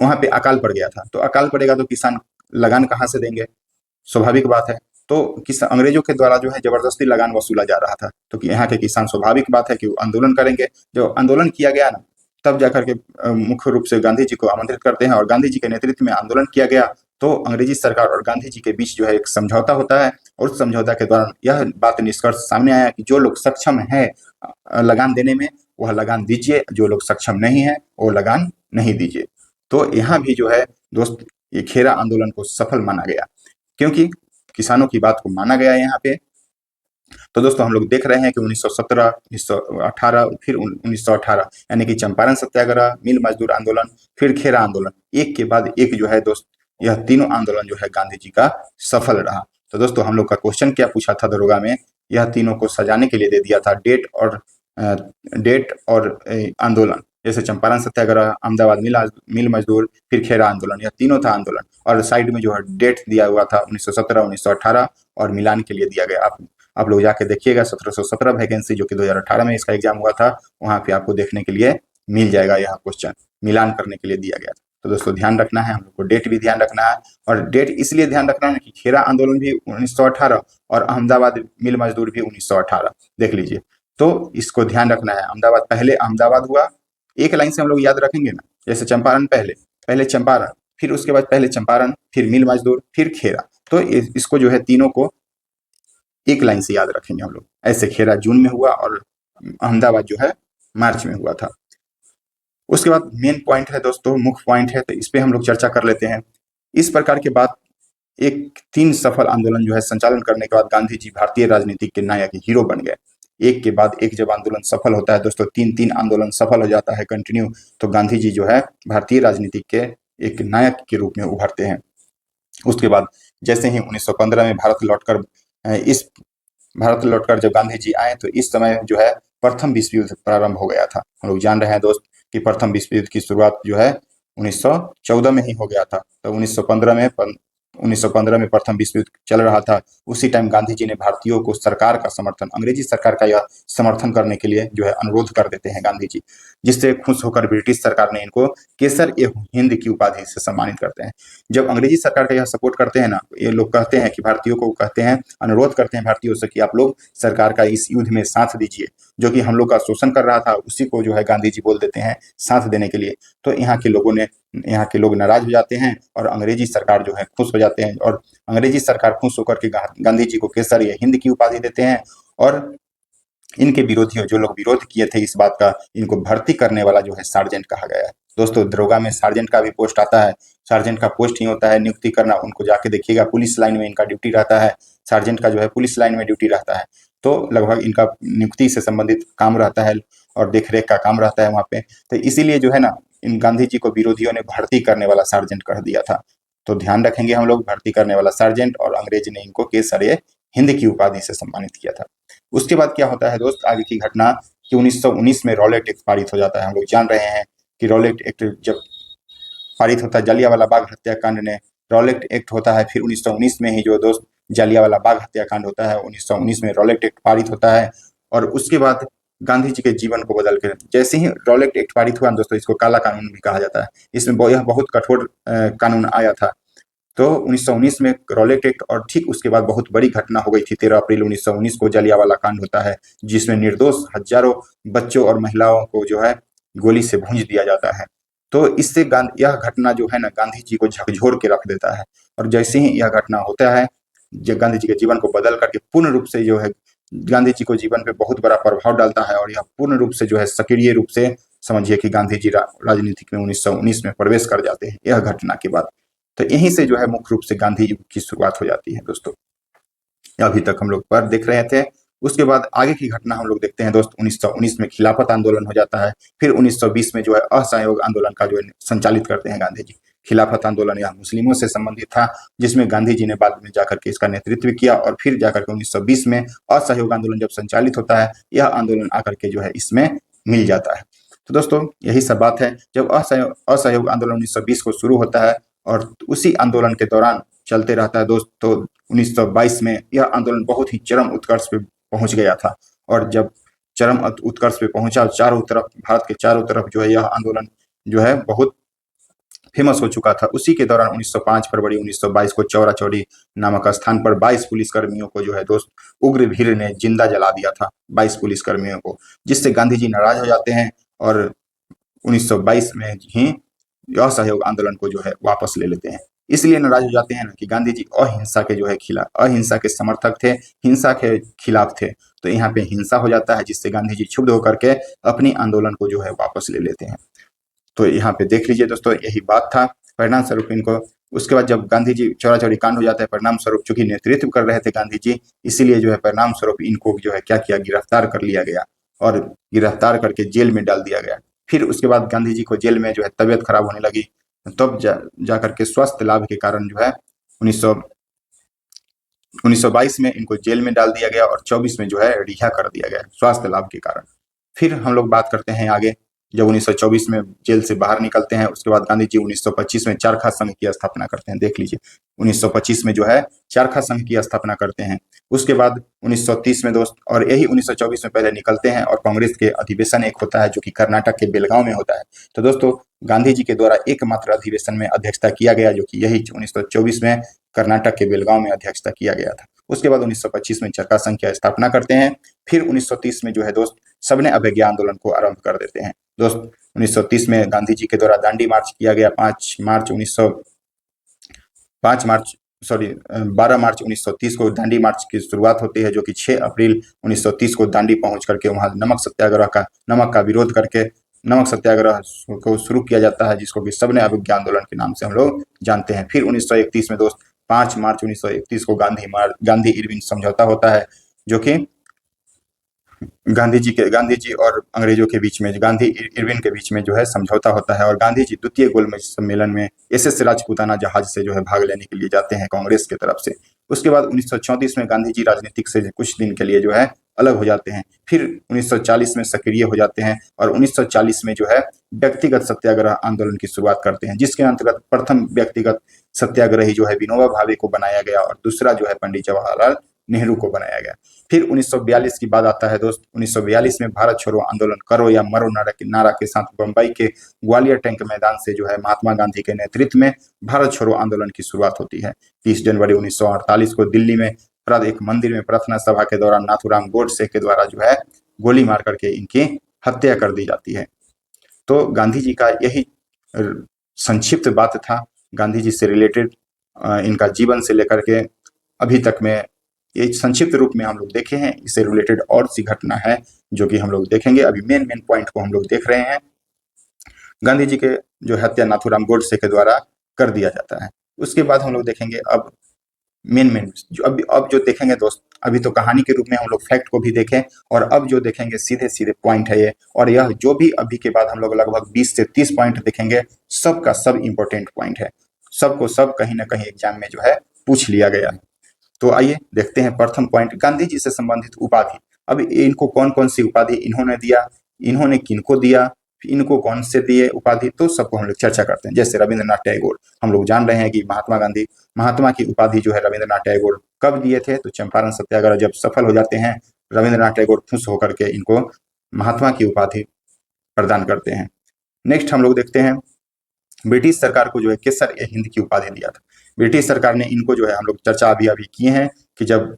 Speaker 1: वहां पे अकाल पड़ गया था, तो अकाल पड़ेगा तो किसान लगान कहाँ से देंगे? स्वाभाविक बात है। तो अंग्रेजों के द्वारा जो है जबरदस्ती लगान वसूला जा रहा था, तो कि यहाँ के किसान, स्वाभाविक बात है कि वो आंदोलन करेंगे। जो आंदोलन किया गया ना, तब जाकर के मुख्य रूप से गांधी जी को आमंत्रित करते हैं, और गांधी जी के नेतृत्व में आंदोलन किया गया। तो अंग्रेजी सरकार और गांधी जी के बीच जो है एक समझौता होता है, और उस समझौता के दौरान यह बात निष्कर्ष सामने आया कि जो लोग सक्षम है लगान देने में, वह लगान दीजिए, जो लोग सक्षम नहीं है वो लगान नहीं दीजिए। तो यहाँ भी जो है दोस्त ये खेरा आंदोलन को सफल माना गया, क्योंकि किसानों की बात को माना गया यहाँ पे, तो दोस्तों हम लोग देख रहे हैं कि 1917, 1918, फिर 1918 यानी कि चंपारण सत्याग्रह, मिल मजदूर आंदोलन, फिर खेरा आंदोलन, एक के बाद एक जो है दोस्त, यह तीनों आंदोलन जो है गांधी जी का सफल रहा। तो दोस्तों हम लोग का क्वेश्चन क्या पूछा था दरोगा में, यह तीनों को सजाने के लिए दे दिया था, डेट और आंदोलन, जैसे चंपारण सत्याग्रह, अहमदाबाद मिल मजदूर, फिर खेरा आंदोलन, यह तीनों था आंदोलन। और साइड में जो है डेट दिया हुआ था 1917, 1918 और मिलान के लिए दिया गया। आप लोग जाके देखिएगा, 1717 वैकेंसी जो कि 2018 में इसका एग्जाम हुआ था, वहां पे आपको देखने के लिए मिल जाएगा। यह क्वेश्चन मिलान करने के लिए दिया गया था। तो दोस्तों ध्यान रखना है, हम लोग को डेट भी ध्यान रखना है। और डेट इसलिए ध्यान रखना है कि खेरा आंदोलन भी 1918 और अहमदाबाद मिल मजदूर भी 1918, देख लीजिए। तो इसको ध्यान रखना है। अहमदाबाद, पहले अहमदाबाद हुआ, एक लाइन से हम लोग याद रखेंगे ना, जैसे चंपारण, पहले पहले चंपारण, फिर उसके बाद पहले चंपारण, फिर मिल मजदूर, फिर खेरा। तो इसको जो है तीनों को एक लाइन से याद रखेंगे हम लोग। ऐसे खेरा जून में हुआ और अहमदाबाद जो है मार्च में हुआ था। उसके बाद मेन पॉइंट है दोस्तों, मुख्य पॉइंट है, तो इस पे हम लोग चर्चा कर लेते हैं। इस प्रकार के बाद एक 3 सफल आंदोलन जो है संचालन करने के बाद गांधी जी भारतीय राजनीति के नायक, हीरो बन गए। एक के बाद एक जब आंदोलन सफल होता है दोस्तों, 3-3 आंदोलन सफल हो जाता है कंटिन्यू, तो गांधी जी जो है भारतीय राजनीति के एक नायक के रूप में उभरते हैं। उसके बाद जैसे ही 1915 में भारत लौटकर जब गांधी जी आए, तो इस समय जो है प्रथम विश्व युद्ध प्रारंभ हो गया था। हम लोग जान रहे हैं दोस्त कि प्रथम विश्व युद्ध की शुरुआत जो है 1914 में ही हो गया था। तो 1915 में प्रथम विश्व युद्ध चल रहा था। उसी टाइम गांधी जी ने भारतीयों को सरकार का समर्थन, अंग्रेजी सरकार का यह समर्थन करने के लिए जो है अनुरोध कर देते हैं गांधी जी, जिससे खुश होकर ब्रिटिश सरकार ने इनको केसर ए हिंद की उपाधि से सम्मानित करते हैं। जब अंग्रेजी सरकार का यह सपोर्ट करते हैं ना, ये लोग कहते हैं कि भारतीयों को कहते हैं, अनुरोध करते हैं भारतीयों से कि आप लोग सरकार का इस युद्ध में साथ दीजिए, जो कि हम लोग का शोषण कर रहा था, उसी को जो है गांधी जी बोल देते हैं साथ देने के लिए। तो यहाँ के लोग नाराज हो जाते हैं और अंग्रेजी सरकार जो है खुश हो जाते हैं, और अंग्रेजी सरकार खुश होकर के गांधी जी को केसर ए हिंद की उपाधि देते हैं। और इनके विरोधियों, जो लोग विरोध किए थे इस बात का, इनको भर्ती करने वाला जो है सार्जेंट कहा गया है। दोस्तों दरोगा में सार्जेंट का भी पोस्ट आता है। सार्जेंट का पोस्ट ही होता है नियुक्ति करना, उनको जाके देखिएगा, पुलिस लाइन में इनका ड्यूटी रहता है। सार्जेंट का जो है पुलिस लाइन में ड्यूटी रहता है, तो लगभग इनका नियुक्ति से संबंधित काम रहता है और देखरेख का काम रहता है वहाँ पे। तो इसीलिए जो है ना, इन गांधी जी को विरोधियों ने भर्ती करने वाला सार्जेंट कह दिया था। तो ध्यान रखेंगे हम लोग, भर्ती करने वाला सार्जेंट, और अंग्रेज ने इनको केसर ए हिंद की उपाधि से सम्मानित किया था। उसके बाद क्या होता है दोस्त, आगे की घटना कि 1919 में रॉलेट एक्ट पारित हो जाता है। हम लोग जान रहे हैं कि रॉलेट एक्ट जब पारित होता है, जलियांवाला बाग हत्याकांड ने रॉलेट एक्ट होता है। फिर 1919 में ही जो दोस्त जलियांवाला बाग हत्याकांड होता है, 1919 में रॉलेट एक्ट पारित होता है। और उसके बाद गांधी जी के जीवन को बदल कर, जैसे ही रॉलेट एक्ट पारित हुआ दोस्तों, इसको काला कानून भी कहा जाता है। इसमें यह बहुत कठोर कानून आया था। तो 1919 में रॉलेट एक्ट, और ठीक उसके बाद बहुत बड़ी घटना हो गई थी। 13 अप्रैल 1919 को जलियांवाला कांड होता है, जिसमें निर्दोष हजारों बच्चों और महिलाओं को जो है गोली से भूंज दिया जाता है। तो इससे यह घटना जो है ना, गांधी जी को झकझोर के रख देता है। और जैसे ही यह घटना होता है, जो गांधी जी के जीवन को बदल करके पूर्ण रूप से जो है गांधी जी को जीवन पे बहुत बड़ा प्रभाव डालता है। और यह पूर्ण रूप से जो है सक्रिय रूप से समझिए कि गांधी जी राजनीति में 1919 में प्रवेश कर जाते हैं यह घटना के बाद। तो यहीं से जो है मुख्य रूप से गांधी युग की शुरुआत हो जाती है दोस्तों। अभी तक हम लोग पर देख रहे थे। उसके बाद आगे की घटना हम लोग देखते हैं दोस्त। 1919 में खिलाफत आंदोलन हो जाता है। फिर 1920 में जो है असहयोग आंदोलन का जो है संचालित करते हैं गांधी जी। खिलाफत आंदोलन यह मुस्लिमों से संबंधित था, जिसमें गांधी जी ने बाद में जाकर के इसका नेतृत्व किया। और फिर जाकर के 1920 में असहयोग आंदोलन जब संचालित होता है, यह आंदोलन आकर के जो है इसमें मिल जाता है। तो दोस्तों यही सब बात है। जब असहयोग आंदोलन 1920 को शुरू होता है और उसी आंदोलन के दौरान चलते रहता है दोस्त, तो 1922 में यह आंदोलन बहुत ही चरम उत्कर्ष पे पहुंच गया था। और जब चरम उत्कर्ष पे पहुंचा, चारों तरफ, भारत के चारों तरफ जो है यह आंदोलन जो है बहुत फेमस हो चुका था। उसी के दौरान 1905 फरवरी 1922 को चौरा चौरी नामक स्थान पर 22 पुलिसकर्मियों को जो है दोस्त उग्र भीड़ ने जिंदा जला दिया था, 22 पुलिसकर्मियों को, जिससे गांधी जी नाराज हो जाते हैं और 1922 में ही असहयोग आंदोलन को जो है वापस ले लेते हैं। इसलिए नाराज हो जाते हैं ना कि गांधी जी अहिंसा के जो है खिलाफ, अहिंसा के समर्थक थे, हिंसा के खिलाफ थे। तो यहाँ पे हिंसा हो जाता है, जिससे गांधी जी क्षुब्ध होकर के अपनी आंदोलन को जो है वापस ले लेते हैं। तो यहाँ पे देख लीजिए दोस्तों, यही बात था। परिणाम स्वरूप इनको उसके बाद जब गांधी जी चौरा चौरी कांड हो जाता है, परिणाम स्वरूप चूंकि नेतृत्व कर रहे थे गांधी जी, इसीलिए जो है परिणाम स्वरूप इनको जो है क्या किया, गिरफ्तार कर लिया गया और गिरफ्तार करके जेल में डाल दिया गया। फिर उसके बाद गांधी जी को जेल में जो है तबियत खराब होने लगी, तब जा करके स्वास्थ्य लाभ के कारण जो है 1922 में इनको जेल में डाल दिया गया और 24 में जो है रिहा कर दिया गया स्वास्थ्य लाभ के कारण। फिर हम लोग बात करते हैं आगे, जब 1924 में जेल से बाहर निकलते हैं, उसके बाद गांधी जी 1925 में चरखा संघ की स्थापना करते हैं। देख लीजिए 1925 में जो है चरखा संघ की स्थापना करते हैं। उसके बाद 1930 में दोस्त, और यही 1924 में पहले निकलते हैं और कांग्रेस के अधिवेशन एक होता है जो कि कर्नाटक के बेलगांव में होता है। तो दोस्तों गांधी जी के द्वारा एकमात्र अधिवेशन में अध्यक्षता किया गया जो कि यही 1924 में कर्नाटक के बेलगांव में अध्यक्षता किया गया था। उसके बाद 1925 में चरखा संघ की स्थापना करते हैं। फिर 1930 में जो है दोस्त सबने अवज्ञा आंदोलन को आरंभ कर देते हैं। दोस्त 1930 में गांधी जी के द्वारा दांडी मार्च किया गया। 12 मार्च 1930 को दांडी मार्च की शुरुआत होती है, जो कि 6 अप्रैल 1930 को दांडी पहुंच करके वहां नमक का विरोध करके नमक सत्याग्रह को शुरू किया जाता है, जिसको कि सबने अवज्ञा आंदोलन के नाम से हम लोग जानते हैं। फिर 1931 में दोस्त 5 मार्च 1931 को गांधी इरविन समझौता होता है, जो कि गांधी जी और अंग्रेजों के बीच में, गांधी इरविन के बीच में जो है समझौता होता है। और गांधी जी द्वितीय गोलमेज सम्मेलन में एसएस राजपूताना जहाज से जो है भाग लेने के लिए जाते हैं कांग्रेस की तरफ से। उसके बाद 1934 में गांधी जी राजनीतिक से कुछ दिन के लिए जो है अलग हो जाते हैं। फिर 1940 में सक्रिय हो जाते हैं और 1940 में जो है व्यक्तिगत सत्याग्रह आंदोलन की शुरुआत करते हैं, जिसके अंतर्गत प्रथम व्यक्तिगत सत्याग्रही जो है विनोबा भावे को बनाया गया और दूसरा जो है पंडित जवाहरलाल नेहरू को बनाया गया। फिर 1942 की बात आता है दोस्त। 1942 में भारत छोड़ो आंदोलन करो या मरो नारा के साथ बंबई के ग्वालियर टैंक मैदान से जो है महात्मा गांधी के नेतृत्व में भारत छोड़ो आंदोलन की शुरुआत होती है। 30 जनवरी 1948 को दिल्ली में एक मंदिर में प्रार्थना सभा के दौरान नाथूराम गोडसे के द्वारा जो है गोली मार करके इनकी हत्या कर दी जाती है। तो गांधी जी का यही संक्षिप्त बात था गांधी जी से रिलेटेड, इनका जीवन से लेकर के अभी तक में ये संक्षिप्त रूप में हम लोग देखे हैं। इससे रिलेटेड और सी घटना है जो कि हम लोग देखेंगे। अभी मेन पॉइंट को हम लोग देख रहे हैं। गांधी जी के जो हत्या नाथूराम गोडसे के द्वारा कर दिया जाता है। उसके बाद हम लोग देखेंगे अब मेन जो अब जो देखेंगे दोस्त, अभी तो कहानी के रूप में हम लोग फैक्ट को भी देखें, और अब जो देखेंगे सीधे पॉइंट है ये। और यह जो भी अभी के बाद हम लोग लगभग 20 से 30 पॉइंट देखेंगे, सबका सब इंपॉर्टेंट पॉइंट है, सबको सब कहीं ना कहीं एग्जाम में जो है पूछ लिया गया है। तो आइए देखते हैं प्रथम पॉइंट, गांधी जी से संबंधित उपाधि। अब इनको कौन कौन सी उपाधि इन्होंने दिया, इन्होंने किनको दिया, इनको कौन से दिए उपाधि, तो सबको हम लोग चर्चा करते हैं। जैसे रविंद्रनाथ टैगोर, हम लोग जान रहे हैं कि महात्मा की उपाधि जो है रविंद्रनाथ टैगोर कब दिए थे, तो चंपारण सत्याग्रह जब सफल हो जाते हैं, रविंद्रनाथ टैगोर खुश होकर के इनको महात्मा की उपाधि प्रदान करते हैं। नेक्स्ट हम लोग देखते हैं ब्रिटिश सरकार को जो है केसर ए हिंद की उपाधि दिया था। ब्रिटिश सरकार ने इनको जो है हम लोग चर्चा अभी किए हैं कि जब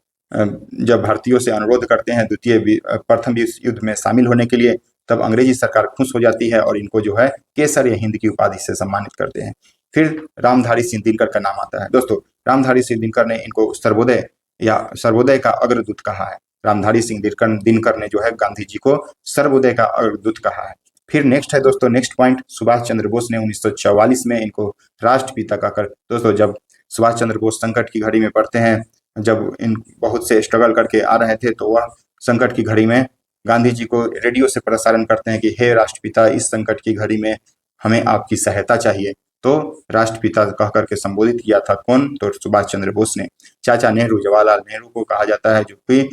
Speaker 1: भारतीयों से अनुरोध करते हैं प्रथम विश्व युद्ध में शामिल होने के लिए, तब अंग्रेजी सरकार खुश हो जाती है और इनको जो है केसर ए हिंद की उपाधि से सम्मानित करते हैं। फिर रामधारी सिंह दिनकर का नाम आता है। दोस्तों रामधारी सिंह दिनकर ने इनको सर्वोदय का अग्रदूत कहा है। रामधारी सिंह दिनकर ने जो है गांधी जी को सर्वोदय का अग्रदूत कहा है। फिर नेक्स्ट है दोस्तों, नेक्स्ट पॉइंट, सुभाष चंद्र बोस ने 1944 में इनको राष्ट्रपिता कहकर। दोस्तों जब सुभाष चंद्र बोस संकट की घड़ी में पड़ते हैं, जब इन बहुत से स्ट्रगल करके आ रहे थे, तो वह संकट की घड़ी में गांधी जी को रेडियो से प्रसारण करते हैं कि हे राष्ट्रपिता, इस संकट की घड़ी में हमें आपकी सहायता चाहिए। तो राष्ट्रपिता कह करके संबोधित किया था कौन, तो सुभाष चंद्र बोस ने। चाचा नेहरू, जवाहरलाल नेहरू को कहा जाता है, जो कि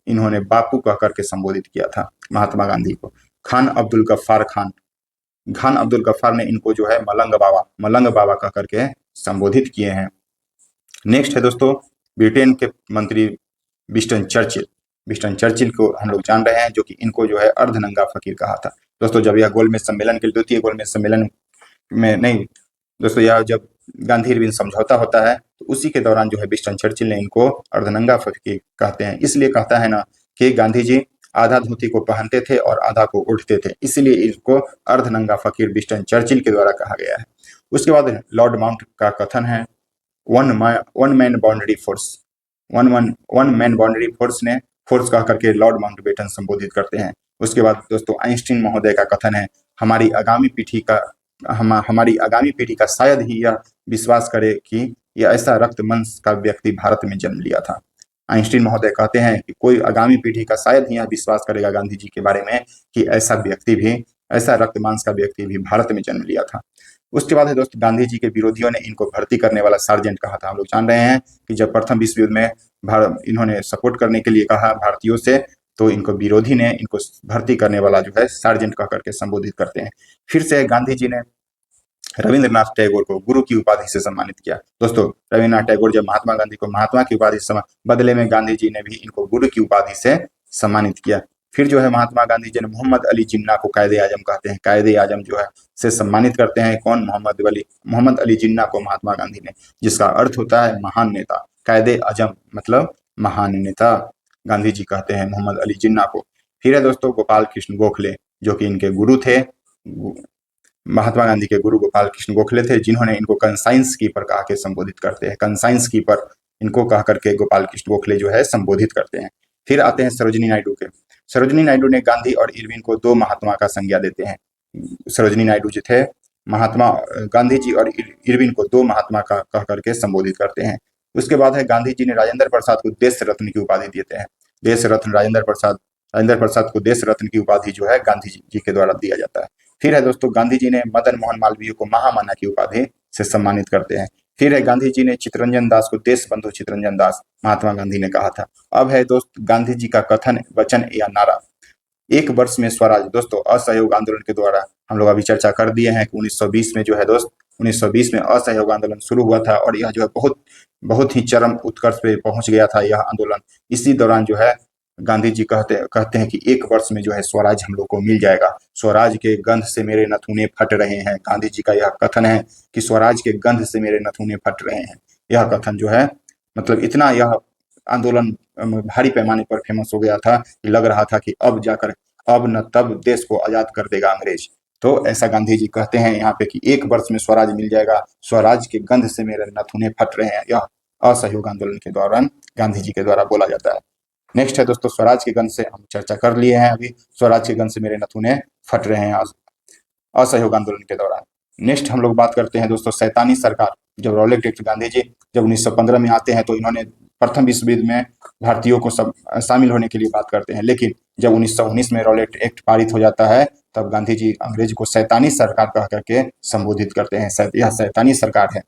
Speaker 1: इन्होंने बापू कह करके संबोधित किया था महात्मा गांधी को। खान अब्दुल गफ्फार ने इनको जो है मलंग बाबा कह करके संबोधित किए हैं। नेक्स्ट है दोस्तों ब्रिटेन के मंत्री विंस्टन चर्चिल को हम लोग जान रहे हैं, जो कि इनको जो है अर्धनंगा फकीर कहा था। दोस्तों जब यह गोलमेज सम्मेलन के द्वितीय गोलमेज सम्मेलन में नहीं दोस्तों, यह जब गांधी इरविन समझौता होता है, तो उसी के दौरान जो है विंस्टन चर्चिल ने इनको अर्धनंगा फकीर कहते हैं। इसलिए कहता है ना कि गांधी जी आधा धोती को पहनते थे और आधा को ओढ़ते थे, इसलिए इसको अर्धनंगा फकीर विंस्टन चर्चिल के द्वारा कहा गया है। उसके बाद लॉर्ड माउंट का कथन है वन मैन बाउंड्री फोर्स ने फोर्स कह करके लॉर्ड माउंटबेटन संबोधित करते हैं। उसके बाद दोस्तों आइंस्टीन महोदय का कथन है हमारी आगामी पीढ़ी का हमारी आगामी पीढ़ी का शायद ही यह विश्वास करे कि यह ऐसा रक्त मंस का व्यक्ति भारत में जन्म लिया था। आइंस्टीन महोदय कहते हैं कि कोई आगामी पीढ़ी का शायद ही यह विश्वास करेगा गांधी जी के बारे में कि ऐसा रक्त मांस का व्यक्ति भी भारत में जन्म लिया था। उसके बाद है दोस्त, गांधी जी के विरोधियों ने इनको भर्ती करने वाला सार्जेंट कहा था। हम लोग जान रहे हैं कि जब प्रथम विश्व युद्ध में इन्होंने सपोर्ट करने के लिए कहा भारतीयों से, तो इनको विरोधी ने इनको भर्ती करने वाला जो है सार्जेंट कह करके संबोधित करते हैं। फिर से गांधी जी ने रविंद्रनाथ टैगोर को गुरु की उपाधि से सम्मानित किया। दोस्तों, रविंद्रनाथ टैगोर जब महात्मा गांधी को महात्मा की उपाधि से बदले में गांधी जी ने भी इनको गुरु की उपाधि से सम्मानित किया। फिर जो है महात्मा गांधी जी ने मोहम्मद अली जिन्ना को कायदे आजम कहते हैं, कायदे आजम जो है से सम्मानित करते हैं। कौन? मोहम्मद अली जिन्ना को महात्मा गांधी ने, जिसका अर्थ होता है महान नेता। कायदे आजम मतलब महान नेता, गांधी जी कहते हैं मोहम्मद अली जिन्ना को। फिर है दोस्तों गोपाल कृष्ण गोखले, जो कि इनके गुरु थे। महात्मा गांधी के गुरु गोपाल कृष्ण गोखले थे, जिन्होंने इनको कंसाइंस कीपर कहा के संबोधित करते हैं। कंसाइंस कीपर इनको कह करके गोपाल कृष्ण गोखले जो है संबोधित करते हैं। फिर आते हैं सरोजिनी नायडू के। सरोजिनी नायडू ने गांधी और इरविन को दो महात्मा का संज्ञा देते हैं। सरोजिनी नायडू जो थे, महात्मा गांधी जी और इरविन को दो महात्मा का कह करके संबोधित करते हैं। उसके बाद है गांधी जी ने राजेंद्र प्रसाद को देश रत्न की उपाधि देते हैं। देश रत्न राजेंद्र प्रसाद को देश रत्न की उपाधि जो है गांधी जी के द्वारा दिया जाता है। फिर है दोस्तों गांधी जी ने मदन मोहन मालवीय को महामना की उपाधि से सम्मानित करते हैं। फिर है गांधी जी ने चित्तरंजन दास को देश बंधु चित्तरंजन दास महात्मा गांधी ने कहा था। अब है दोस्त गांधी जी का कथन, वचन या नारा, एक वर्ष में स्वराज। दोस्तों, असहयोग आंदोलन के द्वारा हम लोग अभी चर्चा कर दिए हैं कि 1920 में जो है दोस्त 1920 में असहयोग आंदोलन शुरू हुआ था और यह जो है बहुत ही चरम उत्कर्ष पे पहुंच गया था यह आंदोलन। इसी दौरान जो है गांधी जी कहते हैं कि एक वर्ष में जो है स्वराज हम लोग को मिल जाएगा। स्वराज के गंध से मेरे नथुने फट रहे हैं। गांधी जी का यह कथन है कि स्वराज के गंध से मेरे नथुने फट रहे हैं। यह कथन जो है मतलब इतना यह आंदोलन भारी पैमाने पर फेमस हो गया था कि लग रहा था कि अब न तब देश को आजाद कर देगा अंग्रेज। तो ऐसा गांधी जी कहते हैं यहाँ पे कि एक वर्ष में स्वराज मिल जाएगा, स्वराज के गंध से मेरे नथुने फट रहे हैं। यह असहयोग आंदोलन के दौरान गांधी जी के द्वारा बोला जाता है। नेक्स्ट है दोस्तों स्वराज के गंध से हम चर्चा कर लिए हैं अभी। स्वराज के गंध से मेरे नथुने फट रहे हैं असहयोग आंदोलन के दौरान। नेक्स्ट हम लोग बात करते हैं दोस्तों शैतानी सरकार। जब रॉलेट एक्ट गांधी जी जब 1915 में आते हैं तो इन्होंने प्रथम विश्व युद्ध में भारतीयों को सब शामिल होने के लिए बात करते हैं, लेकिन जब 1919 में रॉलेट एक्ट पारित हो जाता है तब गांधी जी अंग्रेज को शैतानी सरकार कह करके संबोधित करते हैं। यह शैतानी सरकार है।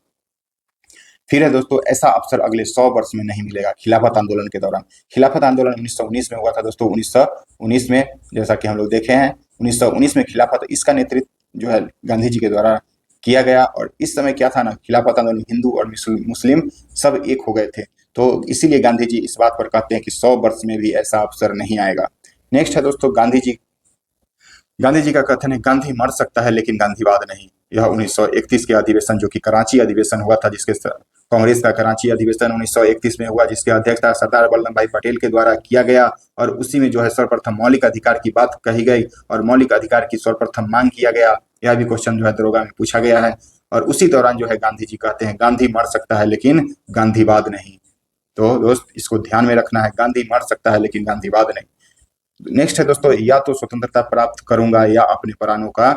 Speaker 1: फिर है दोस्तों ऐसा अवसर अगले 100 वर्ष में नहीं मिलेगा। खिलाफत आंदोलन के दौरान, खिलाफत आंदोलन 1919 में हुआ था दोस्तों। 1919 में जैसा कि हम लोग देखे हैं 1919 में खिलाफत, इसका नेतृत्व जो है गांधी जी के द्वारा किया गया। और इस समय क्या था ना, खिलाफत आंदोलन हिंदू और मुस्लिम सब एक हो गए थे, तो इसीलिए गांधी जी इस बात पर कहते हैं कि 100 वर्ष में भी ऐसा अवसर नहीं आएगा। नेक्स्ट है दोस्तों गांधी जी का कथन है, गांधी मर सकता है लेकिन गांधीवाद नहीं। यह 1931 के अधिवेशन जो कि कराची अधिवेशन हुआ था, जिसके कांग्रेस का कराची अधिवेशन 1931 में हुआ, जिसके अध्यक्षता सरदार वल्लभ भाई पटेल के द्वारा किया गया। और उसी में जो है सर्वप्रथम मौलिक अधिकार की बात कही गई और मौलिक अधिकार की सर्वप्रथम मांग किया गया। यह भी क्वेश्चन जो है दरोगा में पूछा गया है। और उसी दौरान जो है गांधी जी कहते हैं गांधी मर सकता है लेकिन गांधीवाद नहीं। तो दोस्त इसको ध्यान में रखना है, गांधी मर सकता है लेकिन गांधीवाद नहीं। नेक्स्ट है दोस्तों, या तो स्वतंत्रता प्राप्त करूंगा या अपने प्राणों का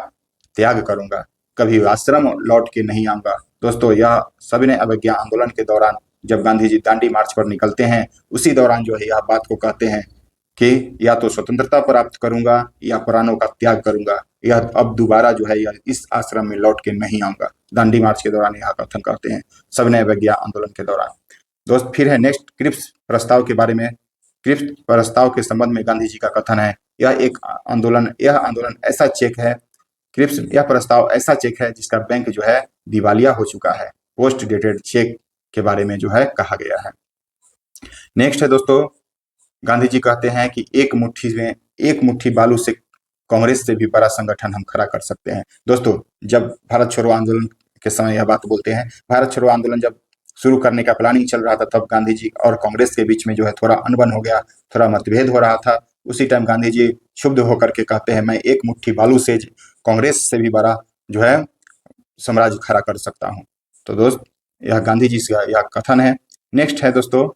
Speaker 1: त्याग करूंगा, कभी आश्रम लौट के नहीं आऊंगा। दोस्तों यह सविनय अवज्ञा आंदोलन के दौरान जब गांधी जी दांडी मार्च पर निकलते हैं, उसी दौरान जो है यह बात को कहते हैं कि या तो स्वतंत्रता प्राप्त करूंगा या प्राणों का त्याग करूंगा, यह अब दोबारा जो है यह इस आश्रम में लौट के नहीं आऊंगा। दांडी मार्च के दौरान यह कथन करते हैं, सविनय अवज्ञा आंदोलन के दौरान। दोस्त फिर है नेक्स्ट क्रिप्स प्रस्ताव के बारे में। क्रिप्स प्रस्ताव के संबंध में गांधी जी का कथन है, यह आंदोलन ऐसा चेक है, क्रिप्स यह प्रस्ताव ऐसा चेक है जिसका बैंक जो है दिवालिया हो चुका है। पोस्ट डेटेड चेक के बारे में जो है कहा गया है। नेक्स्ट है दोस्तों, गांधी जी कहते हैं कि एक मुट्ठी बालू से कांग्रेस से भी बड़ा संगठन हम खड़ा कर सकते हैं। दोस्तों जब भारत छोड़ो आंदोलन के समय यह बात बोलते हैं, भारत छोड़ो आंदोलन जब शुरू करने का प्लानिंग चल रहा था तब गांधी जी और कांग्रेस के बीच में जो है थोड़ा अनबन हो गया, थोड़ा मतभेद हो रहा था। उसी टाइम गांधी जी क्षुब्ध होकर के कहते हैं, मैं एक मुट्ठी बालू से कांग्रेस से भी बड़ा जो है साम्राज्य खड़ा कर सकता हूं। तो दोस्त यह गांधी जी का यह कथन है। नेक्स्ट है दोस्तों,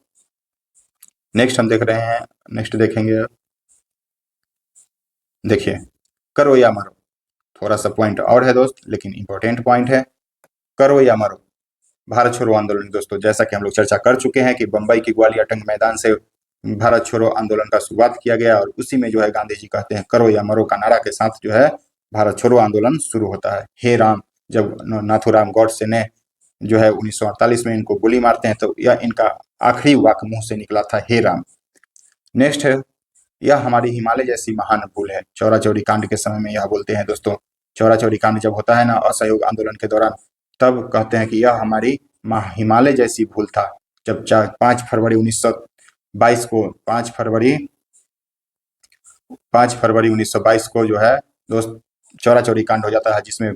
Speaker 1: नेक्स्ट हम देख रहे हैं, नेक्स्ट देखेंगे, देखिए करो या मरो। थोड़ा सा पॉइंट और है दोस्त, लेकिन इंपॉर्टेंट पॉइंट है। करो या मरो, भारत छोड़ो आंदोलन। दोस्तों जैसा कि हम लोग चर्चा कर चुके हैं कि बंबई की ग्वालियर टंग मैदान से भारत छोड़ो आंदोलन का शुरुआत किया गया, और उसी में जो है गांधी जी कहते हैं करो या मरो का नारा के साथ जो है भारत छोड़ो आंदोलन शुरू होता है। हे राम, जब नाथूराम गॉडसे ने जो है 1948 में इनको गोली मारते हैं, तो यह इनका आखिरी वाक्य मुंह से निकला था, हे राम। नेक्स्ट है, यह हमारी हिमालय जैसी महान भूल है। चौरा चौरी कांड के समय में यह बोलते हैं दोस्तों। चौरा चौरी कांड जब होता है ना असहयोग आंदोलन के दौरान, तब कहते हैं कि यह हमारी हिमालय जैसी भूल था। जब 5 फरवरी 1922 को 5 फरवरी 1922 को जो है दोस्त चौरा चौरी कांड हो जाता है, जिसमें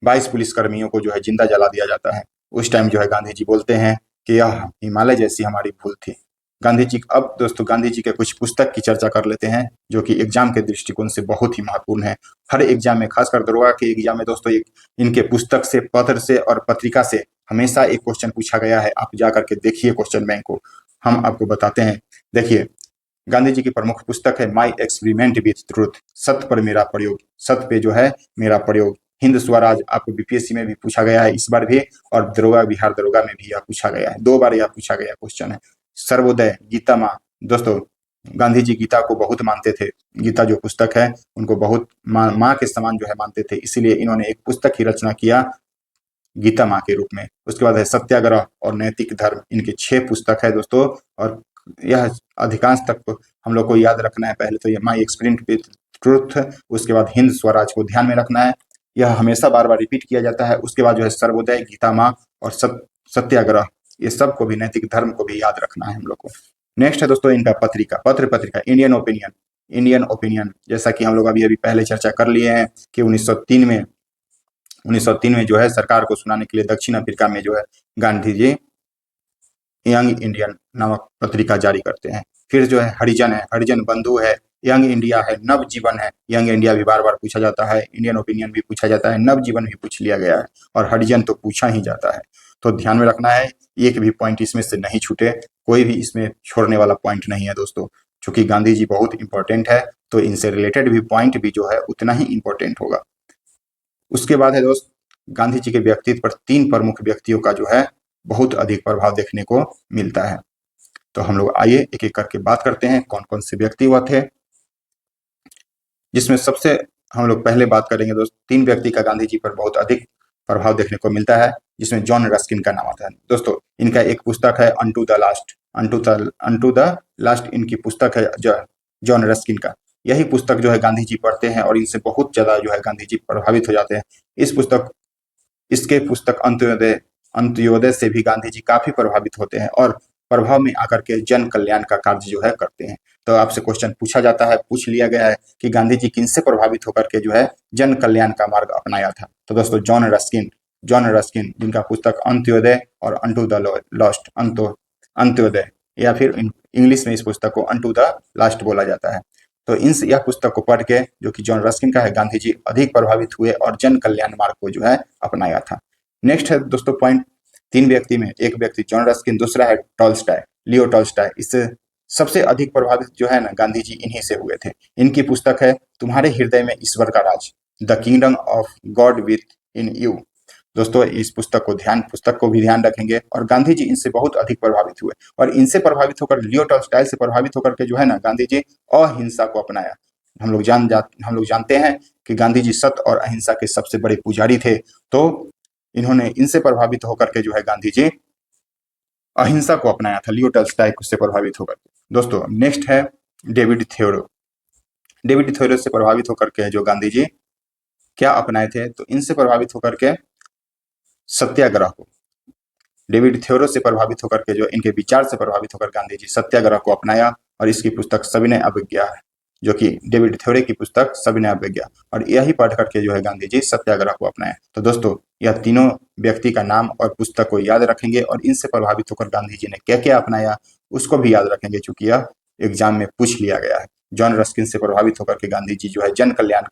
Speaker 1: 22 पुलिसकर्मियों को जो है जिंदा जला दिया जाता है। उस टाइम जो है गांधी जी बोलते हैं कि यह हिमालय जैसी हमारी भूल थी। गांधी जी, अब दोस्तों गांधी जी के कुछ पुस्तक की चर्चा कर लेते हैं, जो कि एग्जाम के दृष्टिकोण से बहुत ही महत्वपूर्ण है। हर एग्जाम में, खासकर दरोगा के एग्जाम में दोस्तों, इनके पुस्तक से, पत्र से और पत्रिका से हमेशा एक क्वेश्चन पूछा गया है। आप जा करके देखिए क्वेश्चन बैंक को, हम आपको बताते हैं। देखिए, गांधी जी की प्रमुख पुस्तक है माई एक्सपेरिमेंट विथ ट्रूथ, सत्य पर मेरा प्रयोग, सत्य पे जो है मेरा प्रयोग। हिंद स्वराज, आपको बीपीएससी में भी पूछा गया है इस बार भी, और दरोगा, बिहार दरोगा में भी यह पूछा गया है, 2 बार यह पूछा गया क्वेश्चन है। सर्वोदय, गीता माँ, दोस्तों गांधी जी गीता को बहुत मानते थे। गीता जो पुस्तक है उनको बहुत माँ के समान जो है मानते थे, इसीलिए इन्होंने एक पुस्तक की रचना किया गीता माँ के रूप में। उसके बाद है सत्याग्रह और नैतिक धर्म, इनके 6 पुस्तक है दोस्तों, और यह अधिकांश तक हम लोग को याद रखना है। पहले तो ये माई एक्सपेरिमेंट विथ ट्रूथ, उसके बाद हिंद स्वराज को ध्यान में रखना है, यह हमेशा बार बार रिपीट किया जाता है। उसके बाद जो है सर्वोदय, गीता माँ और सत्याग्रह, ये सब को भी, नैतिक धर्म को भी याद रखना है हम लोग को। नेक्स्ट है दोस्तों इनका पत्रिका इंडियन ओपिनियन, जैसा कि हम लोग अभी अभी पहले चर्चा कर लिए हैं कि 1903 में जो है सरकार को सुनाने के लिए दक्षिण अफ्रीका में जो है गांधी जी यंग इंडियन नामक पत्रिका जारी करते हैं। फिर जो है हरिजन बंधु है, यंग इंडिया है, नवजीवन है। यंग इंडिया भी बार बार पूछा जाता है, इंडियन ओपिनियन भी पूछा जाता है, नवजीवन भी पूछ लिया गया है, और हरिजन तो पूछा ही जाता है। तो ध्यान में रखना है, एक भी पॉइंट इसमें से नहीं छूटे, कोई भी इसमें छोड़ने वाला पॉइंट नहीं है दोस्तों। चूंकि गांधी जी बहुत इंपॉर्टेंट है, तो इनसे रिलेटेड भी पॉइंट भी जो है उतना ही इंपॉर्टेंट होगा। उसके बाद है दोस्त, गांधी जी के व्यक्तित्व पर 3 प्रमुख व्यक्तियों का जो है बहुत अधिक प्रभाव देखने को मिलता है। तो हम लोग आइए एक एक करके बात करते हैं कौन कौन से व्यक्ति हुआ थे। जिसमें सबसे हम लोग पहले बात करेंगे दोस्त, 3 व्यक्ति का गांधी जी पर बहुत अधिक प्रभाव देखने को मिलता है, जिसमें जॉन रस्किन का नाम आता है। दोस्तों इनका एक पुस्तक है अनटू द लास्ट, इनकी पुस्तक है जॉन रस्किन का। यही पुस्तक जो है गांधी जी पढ़ते हैं और इनसे बहुत ज्यादा जो है गांधी जी प्रभावित हो जाते हैं। इसके पुस्तक अंत्योदय से भी गांधी जी काफी प्रभावित होते हैं, और प्रभाव में आकर के जन कल्याण का कार्य जो है करते हैं। तो आपसे क्वेश्चन पूछा जाता है, पूछ लिया गया है कि गांधी जी किनसे प्रभावित होकर के जो है जन कल्याण का मार्ग अपनाया था। तो दोस्तों जॉन रस्किन जिनका पुस्तक अंत्योदय और अनटू द लॉस्ट, अंत्योदय, या फिर इंग्लिश में इस पुस्तक को अनटू द लास्ट बोला जाता है। तो यह पुस्तक को पढ़ के, जो कि जॉन रस्किन का है, गांधी जी अधिक प्रभावित हुए और जन कल्याण मार्ग को जो है अपनाया था। नेक्स्ट है दोस्तों पॉइंट, 3 व्यक्ति में एक व्यक्ति जॉन रस्किन, दूसरा है लियो टॉल्स्टॉय। इससे सबसे अधिक प्रभावित जो है ना गांधी जी इन्हीं से हुए थे। इनकी पुस्तक है तुम्हारे हृदय में ईश्वर का राज, the kingdom of God within you. दोस्तों इस पुस्तक को भी ध्यान रखेंगे, और गांधी जी इनसे बहुत अधिक प्रभावित हुए, और इनसे प्रभावित होकर, लियो टॉल्स्टॉय से प्रभावित होकर के जो है ना गांधी जी अहिंसा को अपनाया। हम लोग जानते हैं कि गांधी जी सत्य और अहिंसा के सबसे बड़े पुजारी थे। तो इन्होंने इनसे प्रभावित होकर के जो है गांधी जी अहिंसा को अपनाया था, लियो टॉल्स्टॉय से प्रभावित होकर। दोस्तों नेक्स्ट है डेविड थोरो से प्रभावित होकर के जो गांधी जी क्या अपनाए थे, तो इनसे प्रभावित होकर के सत्याग्रह को, डेविड थोरो से प्रभावित होकर के, जो इनके विचार से प्रभावित होकर गांधी जी सत्याग्रह को अपनाया, और इसकी पुस्तक सविनय अवज्ञा है, जो कि डेविड थोरे की पुस्तक सविनय अवज्ञा, और यही पढ़ करके जो है गांधी जी सत्याग्रह को अपनाया। तो दोस्तों यह तीनों व्यक्ति का नाम और पुस्तक को याद रखेंगे, और इनसे प्रभावित होकर गांधी जी ने क्या क्या अपनाया उसको भी याद रखेंगे, चूंकि यह एग्जाम में पूछ लिया गया है। जॉन रस्किन से प्रभावित होकर के गांधी जी जो है जन कल्याण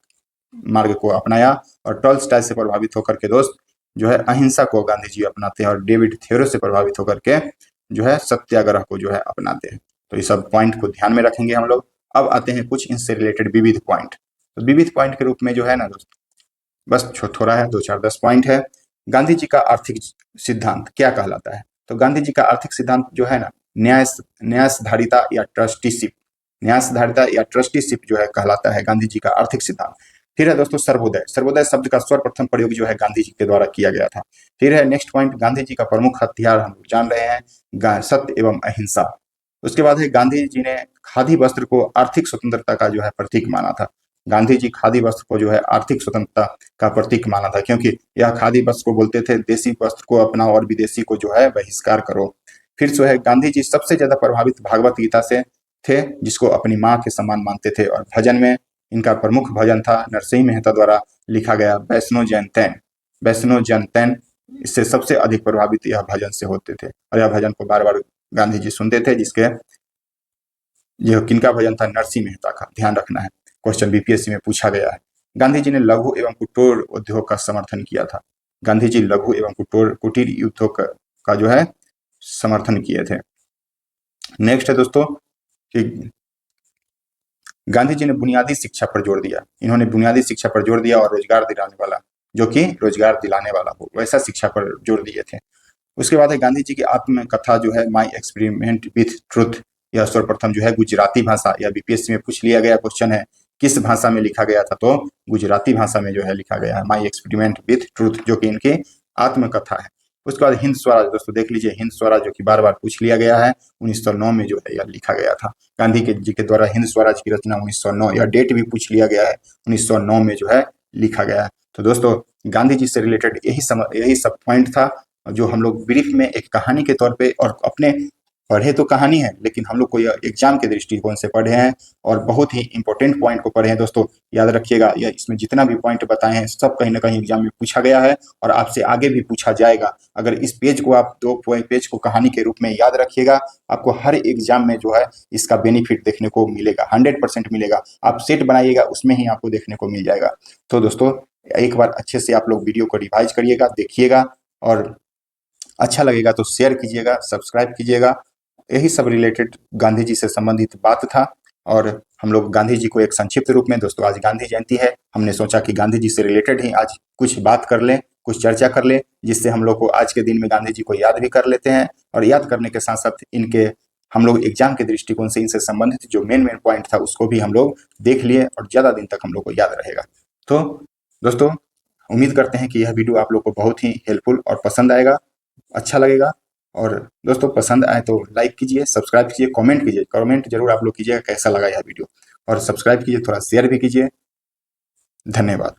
Speaker 1: मार्ग को अपनाया, और टॉल्स्टॉय से प्रभावित होकर के दोस्त जो है अहिंसा को गांधी जी अपनाते हैं, और डेविड थोरो से प्रभावित होकर के जो है सत्याग्रह को जो है अपनाते हैं। तो ये सब पॉइंट को ध्यान में रखेंगे हम लोग। अब आते हैं कुछ इनसे रिलेटेड विविध पॉइंट। तो विविध पॉइंट के रूप में जो है ना दोस्तों, बस थोड़ा है, 2-4-10 पॉइंट है। गांधी जी का आर्थिक सिद्धांत क्या कहलाता है? तो गांधी जी का आर्थिक सिद्धांत जो है ना, न्यासधारिता या ट्रस्टीशिप, न्यासधारिता या ट्रस्टीशिप जो है कहलाता है गांधी जी का आर्थिक सिद्धांत। फिर है दोस्तों सर्वोदय। सर्वोदय शब्द का सर्वप्रथम प्रयोग जो है गांधी जी के द्वारा किया गया था। फिर है नेक्स्ट पॉइंट, गांधी जी का प्रमुख हथियार हम लोग जान रहे हैं सत्य एवं अहिंसा। उसके बाद है गांधी जी ने खादी वस्त्र को आर्थिक स्वतंत्रता का जो है प्रतीक माना था। गांधी जी खादी वस्त्र को जो है आर्थिक स्वतंत्रता का प्रतीक माना था, क्योंकि यह खादी वस्त्र को बोलते थे देसी वस्त्र को अपनाओ और विदेशी को जो है बहिष्कार करो। फिर जो है गांधी जी सबसे ज्यादा प्रभावित भागवत गीता से थे, जिसको अपनी माँ के समान मानते थे। और भजन में इनका प्रमुख भजन था नरसिंह मेहता द्वारा लिखा गया वैष्णो जन तैन। वैष्णो जन तैन, इससे सबसे अधिक प्रभावित यह भजन से होते थे और यह भजन को बार बार गांधी जी सुनते थे। जिसके यह किनका भजन था? नरसिंह मेहता का, ध्यान रखना है, क्वेश्चन बीपीएससी में पूछा गया है। गांधी जी ने लघु एवं कुटीर उद्योग का समर्थन किया था। गांधी जी लघु एवं कुटीर उद्योग का जो है समर्थन किए थे। नेक्स्ट है दोस्तों कि गांधी जी ने बुनियादी शिक्षा पर जोर दिया। इन्होंने बुनियादी शिक्षा पर जोर दिया और रोजगार दिलाने वाला, जो कि रोजगार दिलाने वाला हो वैसा शिक्षा पर जोर दिए थे। उसके बाद है गांधी जी की आत्मकथा जो है माई एक्सपेरिमेंट विथ ट्रुथ। यह सर्वप्रथम जो है गुजराती भाषा, या बीपीएससी में पूछ लिया गया क्वेश्चन है किस भाषा में लिखा गया था, तो गुजराती भाषा में जो है लिखा गया है माई एक्सपेरिमेंट विथ ट्रुथ, जो कि इनकी आत्मकथा है। उसके बाद हिंद स्वराज, दोस्तों देख लीजिए हिंद स्वराज, जो कि बार बार पूछ लिया गया है, 1909 में जो है यह लिखा गया था। गांधी जी के द्वारा हिंद स्वराज की रचना 1909, यह डेट भी पूछ लिया गया है, 1909 में जो है लिखा गया है। तो दोस्तों गांधी जी से रिलेटेड यही सब पॉइंट था, जो हम लोग ब्रीफ में एक कहानी के तौर पे, और अपने पढ़े तो कहानी है लेकिन हम लोग को यह एग्जाम के दृष्टिकोण से पढ़े हैं और बहुत ही इंपॉर्टेंट पॉइंट को पढ़े हैं। दोस्तों याद रखिएगा, यह इसमें जितना भी पॉइंट बताए हैं सब कहीं ना कहीं एग्जाम में पूछा गया है और आपसे आगे भी पूछा जाएगा। अगर इस पेज को आप 2 पेज को कहानी के रूप में याद रखिएगा, आपको हर एग्जाम में जो है इसका बेनिफिट देखने को मिलेगा, 100% मिलेगा। आप सेट बनाइएगा, उसमें ही आपको देखने को मिल जाएगा। तो दोस्तों एक बार अच्छे से आप लोग वीडियो को रिवाइज करिएगा, देखिएगा, और अच्छा लगेगा तो शेयर कीजिएगा, सब्सक्राइब कीजिएगा। यही सब रिलेटेड गांधी जी से संबंधित बात था, और हम लोग गांधी जी को एक संक्षिप्त रूप में, दोस्तों आज गांधी जयंती है, हमने सोचा कि गांधी जी से रिलेटेड ही आज कुछ बात कर लें, कुछ चर्चा कर लें, जिससे हम लोग को आज के दिन में गांधी जी को याद भी कर लेते हैं, और याद करने के साथ साथ इनके हम लोग एग्जाम के दृष्टिकोण से इनसे संबंधित जो मेन पॉइंट था उसको भी हम लोग देख लिए, और ज्यादा दिन तक हम लोग को याद रहेगा। तो दोस्तों उम्मीद करते हैं कि यह वीडियो आप लोग को बहुत ही हेल्पफुल और पसंद आएगा, अच्छा लगेगा। और दोस्तों पसंद आए तो लाइक कीजिए, सब्सक्राइब कीजिए, कमेंट कीजिए, कमेंट जरूर आप लोग कीजिएगा कैसा लगा यह वीडियो, और सब्सक्राइब कीजिए, थोड़ा शेयर भी कीजिए। धन्यवाद।